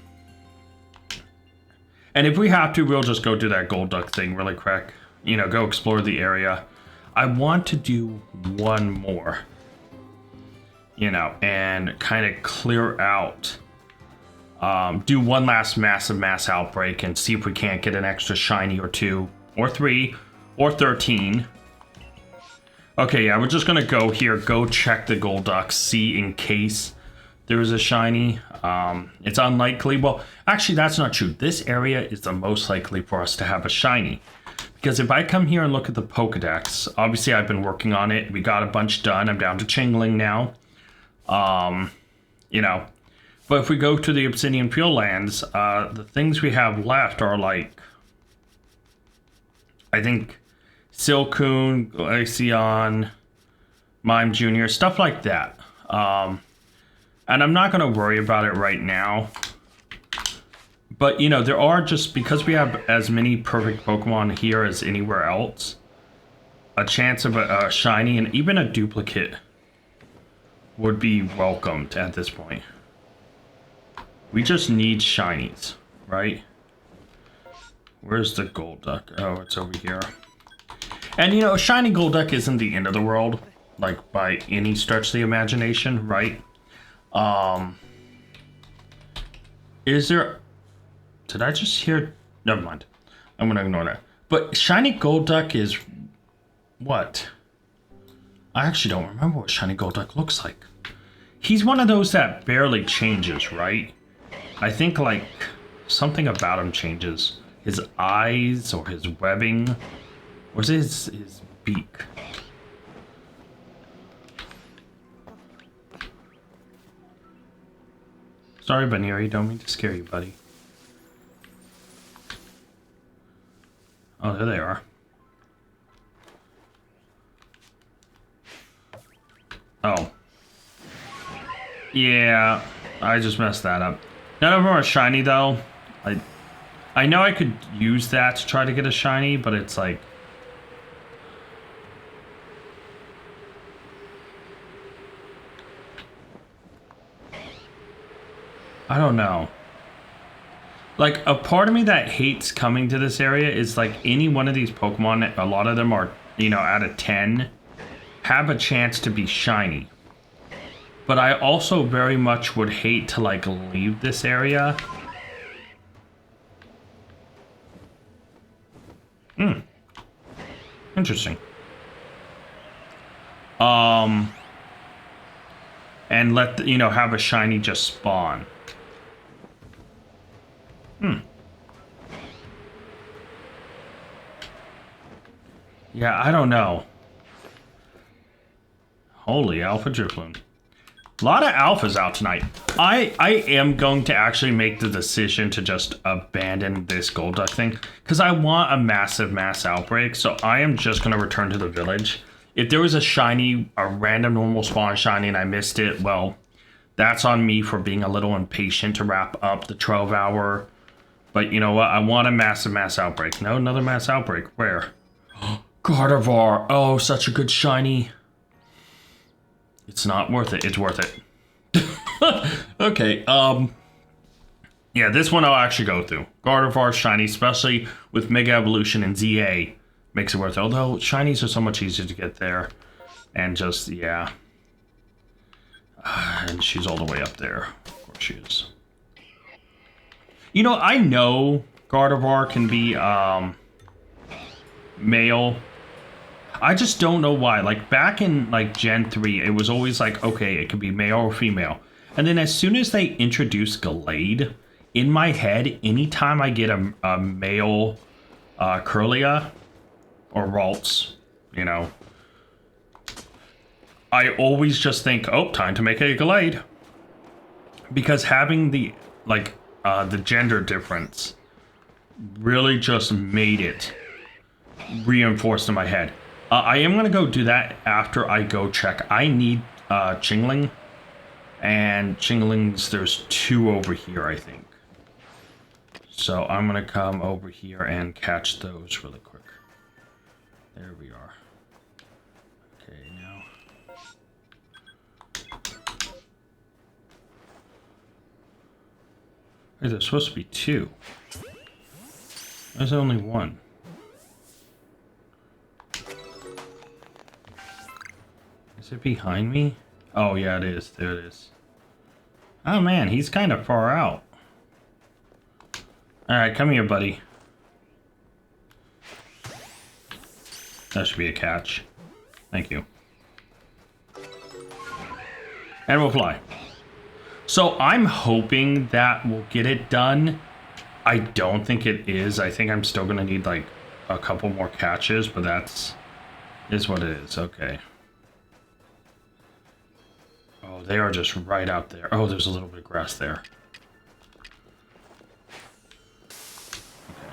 if we have to, we'll just go do that Golduck thing really quick. Go explore the area. I want to do one more. And kind of clear out. Do one last massive mass outbreak and see if we can't get an extra shiny or 2 or 3 or 13. Okay, yeah, we're just gonna go here, go check the Golduck, see in case there is a shiny. It's unlikely. Well, actually, that's not true. This area is the most likely for us to have a shiny. Because if I come here and look at the Pokedex, obviously I've been working on it. We got a bunch done. I'm down to Chingling now. But if we go to the Obsidian Field Lands, the things we have left are like I think Silcoon, Glaceon, Mime Jr., stuff like that. And I'm not going to worry about it right now. But, you know, there are just, because we have as many perfect Pokemon here as anywhere else, a chance of a shiny and even a duplicate would be welcomed at this point. We just need shinies, right? Where's the Golduck? Oh, it's over here. And, you know, shiny Golduck isn't the end of the world, like, by any stretch of the imagination, right? Is there... Did I just hear... Never mind. I'm gonna ignore that. But shiny Golduck is... What? I actually don't remember what shiny Golduck looks like. He's one of those that barely changes, right? I think, like, something about him changes. His eyes or his webbing. Or is it his beak? Sorry, Baneri, don't mean to scare you, buddy. Oh, there they are. Oh. Yeah, I just messed that up. None of them are shiny, though. I know I could use that to try to get a shiny, but it's like... I don't know. Like, a part of me that hates coming to this area is, like, any one of these Pokemon, a lot of them are, you know, out of 10, have a chance to be shiny. But I also very much would hate to, like, leave this area. Interesting. And let, you know, have a shiny just spawn. Yeah, I don't know. Holy Alpha Drifloon. A lot of alphas out tonight. I am going to actually make the decision to just abandon this Golduck thing. Because I want a massive mass outbreak. So I am just going to return to the village. If there was a shiny, a random normal spawn shiny and I missed it, well, that's on me for being a little impatient to wrap up the 12-hour. But you know what? I want a massive mass outbreak. No, another mass outbreak. Where? Gardevoir. Oh, such a good shiny. It's not worth it. It's worth it. Okay, yeah, this one I'll actually go through. Gardevoir shiny, especially with Mega Evolution and ZA, makes it worth it. Although shinies are so much easier to get there. And just, yeah. And she's all the way up there. Of course she is. You know, I know Gardevoir can be, male. I just don't know why. Like, back in, like, Gen 3, it was always like, okay, it could be male or female. And then as soon as they introduced Gallade, in my head, anytime I get a male Curlia, or Ralts, you know, I always just think, oh, time to make a Gallade. Because having the, like, the gender difference really just made it reinforced in my head. I am going to go do that after I go check. I need Chingling. And Chinglings, there's 2 over here, I think. So I'm going to come over here and catch those really quick. There we are. Okay, now. Hey, there's supposed to be 2. There's only 1. Is it behind me? Oh, yeah, it is. There it is. Oh, man, he's kind of far out. Alright, come here, buddy. That should be a catch. Thank you. And we'll fly. So I'm hoping that we'll get it done. I don't think it is. I think I'm still going to need, like, a couple more catches, but that's... is what it is. Okay. Oh, they are just right out there. Oh, there's a little bit of grass there. Okay.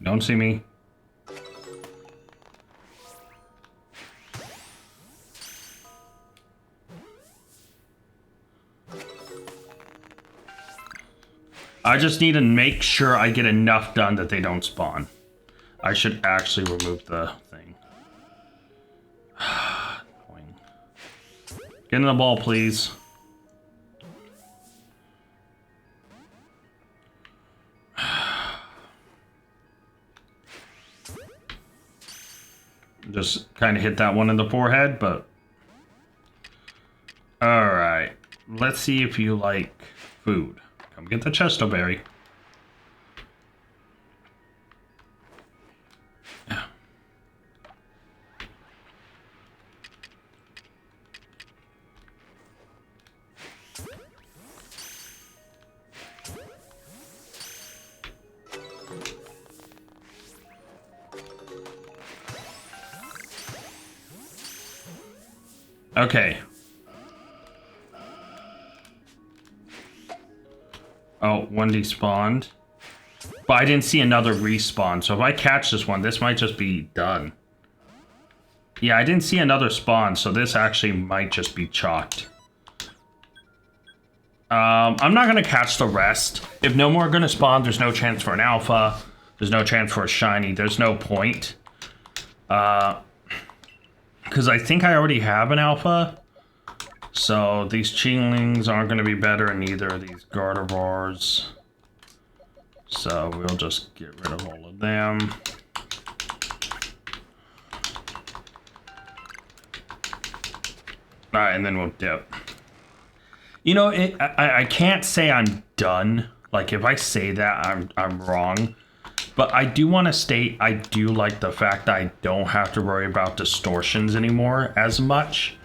Don't see me. I just need to make sure I get enough done that they don't spawn. I should actually remove the thing. Get in the ball, please. Just kind of hit that one in the forehead, but... Alright. Let's see if you like food. Come get the chesto berry. Okay. Oh, one despawned. But I didn't see another respawn, so if I catch this one, this might just be done. Yeah, I didn't see another spawn, so this actually might just be chalked. I'm not going to catch the rest. If no more are going to spawn, there's no chance for an alpha. There's no chance for a shiny. There's no point. Because I think I already have an alpha. So these Chinglings aren't going to be better, and neither are these Gardevoirs. So we'll just get rid of all of them. Alright, and then we'll dip. You know, I can't say I'm done. Like, if I say that, I'm wrong. But I do want to state I do like the fact that I don't have to worry about distortions anymore as much.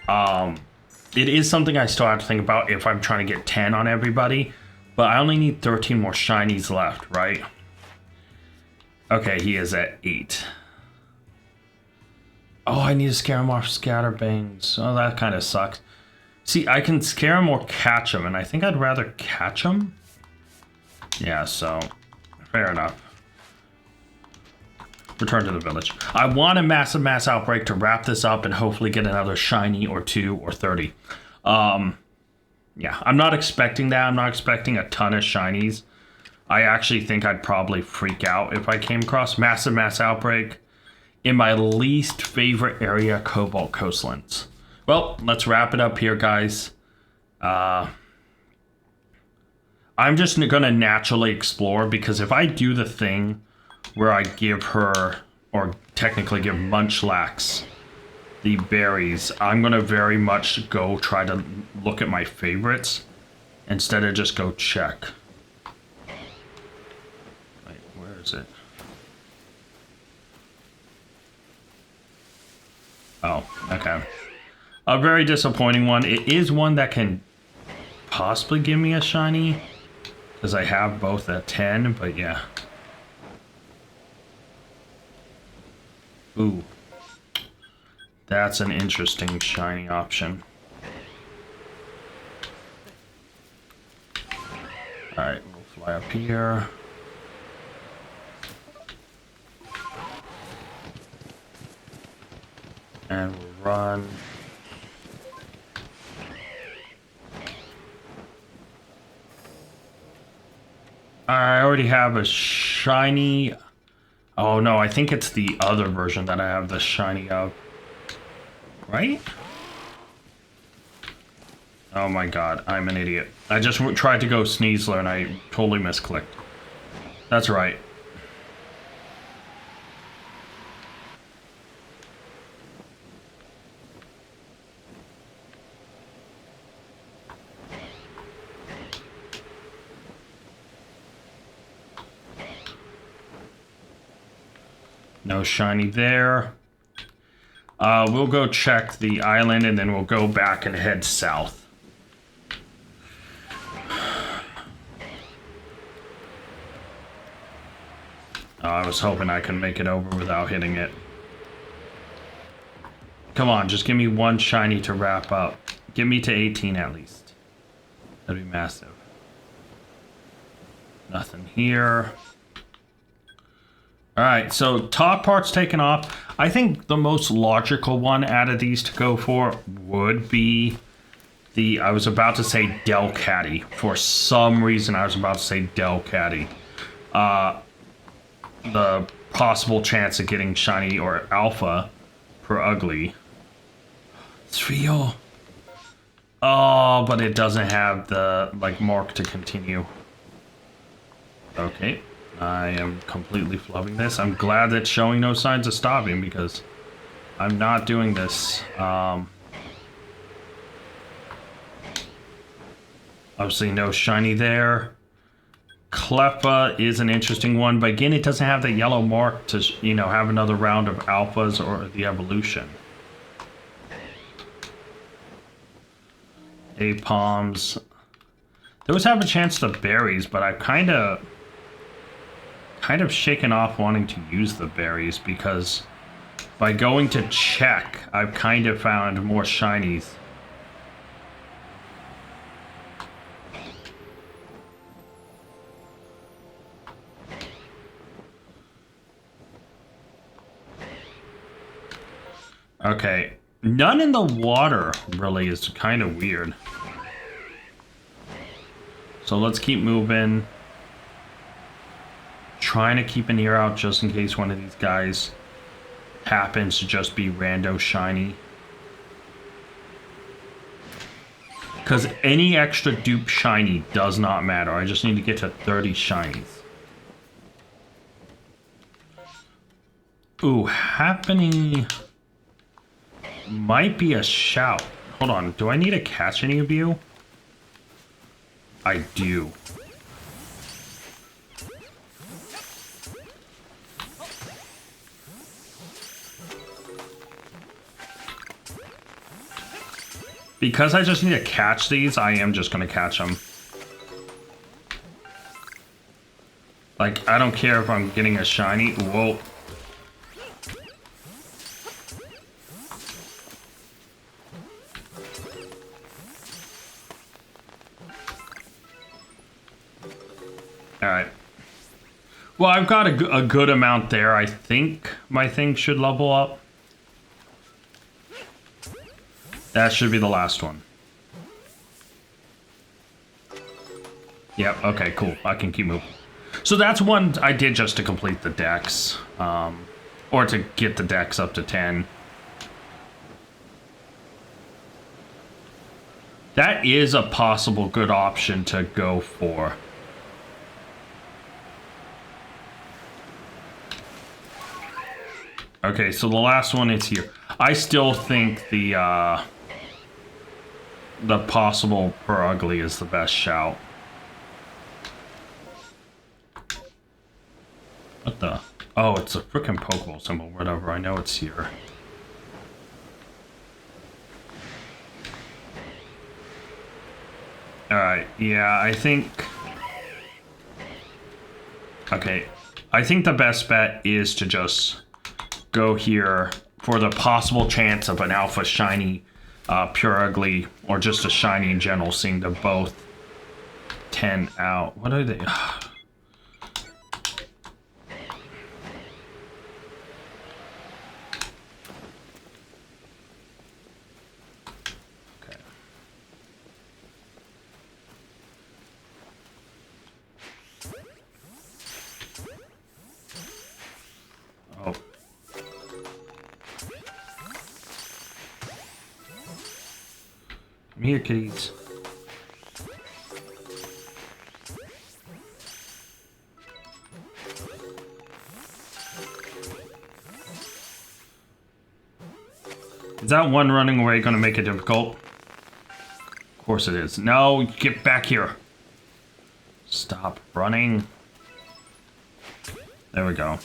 It is something I still have to think about if I'm trying to get 10 on everybody. But I only need 13 more shinies left, right? Okay, he is at 8. Oh, I need to scare him off Scatterbangs. Oh, that kind of sucks. See, I can scare him or catch him, and I think I'd rather catch him. Yeah, so fair enough. Return to the village. I want a massive mass outbreak to wrap this up and hopefully get another shiny or 2 or 30. Yeah, I'm not expecting that. I'm not expecting a ton of shinies. I actually think I'd probably freak out if I came across massive mass outbreak in my least favorite area, Cobalt Coastlands. Well, let's wrap it up here, guys. I'm just gonna naturally explore, because if I do the thing where I give her, or technically give Munchlax, the berries, I'm gonna very much go try to look at my favorites instead of just go check. Wait, where is it? Oh, okay. A very disappointing one. It is one that can possibly give me a shiny, because I have both at 10, but yeah. Ooh. That's an interesting shiny option. Alright, we'll fly up here. And we'll run. I already have a shiny. Oh no, I think it's the other version that I have the shiny of. Right? Oh my god, I'm an idiot. I just tried to go Sneasler and I totally misclicked. That's right. No shiny there. We'll go check the island and then we'll go back and head south. I was hoping I could make it over without hitting it. Come on, just give me one shiny to wrap up. Get me to 18 at least. That'd be massive. Nothing here. Alright, so top part's taken off. I think the most logical one out of these to go for would be the, I was about to say Delcatty. For some reason, I was about to say Delcatty. The possible chance of getting shiny or alpha for ugly. It's real. Oh, but it doesn't have the, like, mark to continue. Okay. I am completely flubbing this. I'm glad it's showing no signs of stopping because I'm not doing this. Obviously no shiny there. Cleffa is an interesting one, but again, it doesn't have the yellow mark to, you know, have another round of alphas or the evolution. Palms. Those have a chance to berries, but I've kind of shaken off wanting to use the berries because by going to check, I've kind of found more shinies. Okay, none in the water really is kind of weird. So let's keep moving. Trying to keep an ear out just in case one of these guys happens to just be rando shiny. Because any extra dupe shiny does not matter. I just need to get to 30 shinies. Ooh, happening might be a shout. Hold on, do I need to catch any of you? I do. Because I just need to catch these, I am just going to catch them. Like, I don't care if I'm getting a shiny. Whoa. Alright. Well, I've got a good amount there. I think my thing should level up. That should be the last one. Yep, okay, cool. I can keep moving. So that's one I did just to complete the decks. Or to get the decks up to 10. That is a possible good option to go for. Okay, so the last one is here. I still think the possible per ugly is the best shout. What the? Oh, it's a freaking Pokeball symbol. Whatever, I know it's here. Alright, yeah, I think... Okay, I think the best bet is to just go here for the possible chance of an alpha shiny, pure ugly, or just a shiny in general, seeing them both 10 out. What are they? Come here, kitties. Is that one running away going to make it difficult? Of course it is. No, get back here. Stop running. There we go.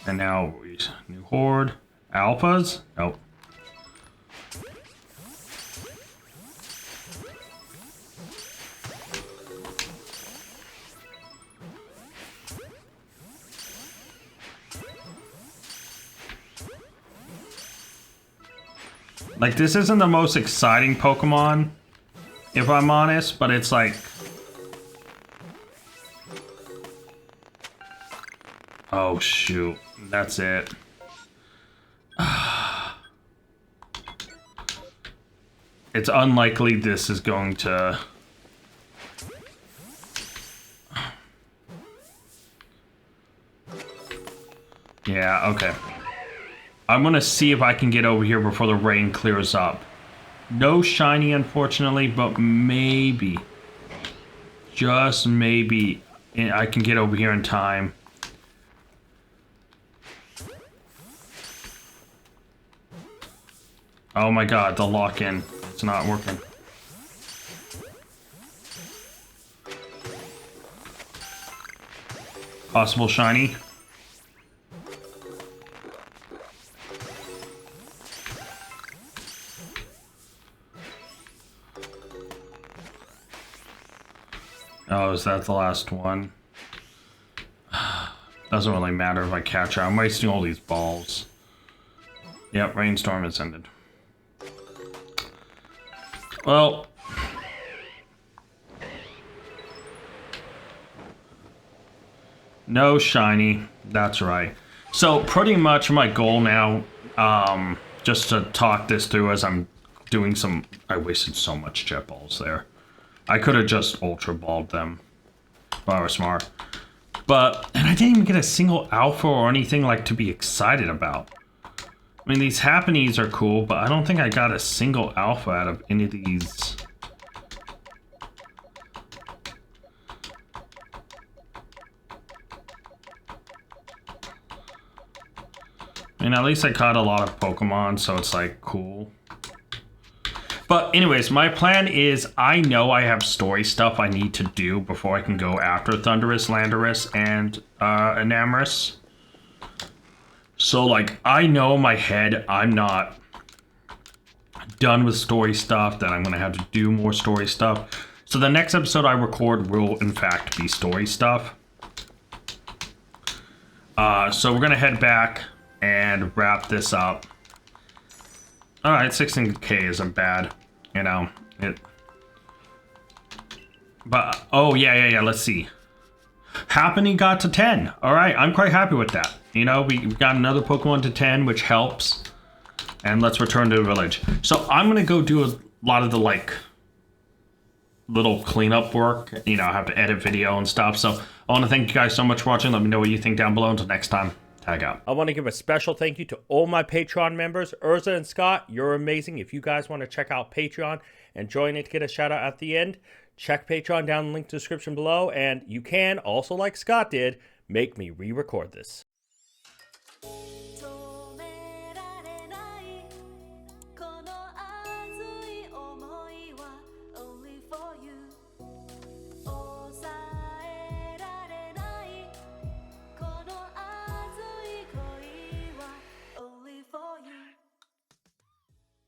And now, new horde. Alphas? Nope. Like, this isn't the most exciting Pokemon, if I'm honest, but it's like, shoot. That's it. It's unlikely this is going to... Yeah, okay. I'm gonna see if I can get over here before the rain clears up. No shiny, unfortunately, but maybe, just maybe, I can get over here in time. Oh my god, the lock-in. It's not working. Possible shiny. Oh, is that the last one? Doesn't really matter if I catch her. I'm wasting all these balls. Yep, rainstorm has ended. Well... no shiny. That's right. So, pretty much my goal now, just to talk this through as I'm doing some... I wasted so much jet balls there. I could have just ultra balled them. But I was smart. But, and I didn't even get a single alpha or anything like to be excited about. I mean, these happenings are cool, but I don't think I got a single alpha out of any of these. I mean, at least I caught a lot of Pokemon, so it's like cool. But anyways, my plan is I know I have story stuff I need to do before I can go after Thundurus, Landorus, and Enamorus. So like, I know in my head I'm not done with story stuff, that I'm going to have to do more story stuff. So the next episode I record will in fact be story stuff. So we're going to head back and wrap this up. Alright, 16k isn't bad. You know, it... But, oh, yeah, let's see. Happening got to 10. Alright, I'm quite happy with that. You know, we got another Pokemon to 10, which helps. And let's return to the village. So I'm gonna go do a lot of the, like, little cleanup work. You know, I have to edit video and stuff. So I want to thank you guys so much for watching. Let me know what you think down below. Until next time. Tag out. I want to give a special thank you to all my Patreon members. Urza and Scott, you're amazing. If you guys want to check out Patreon and join it to get a shout out at the end, check Patreon down in the link to the description below. And you can, also like Scott did, make me re-record this.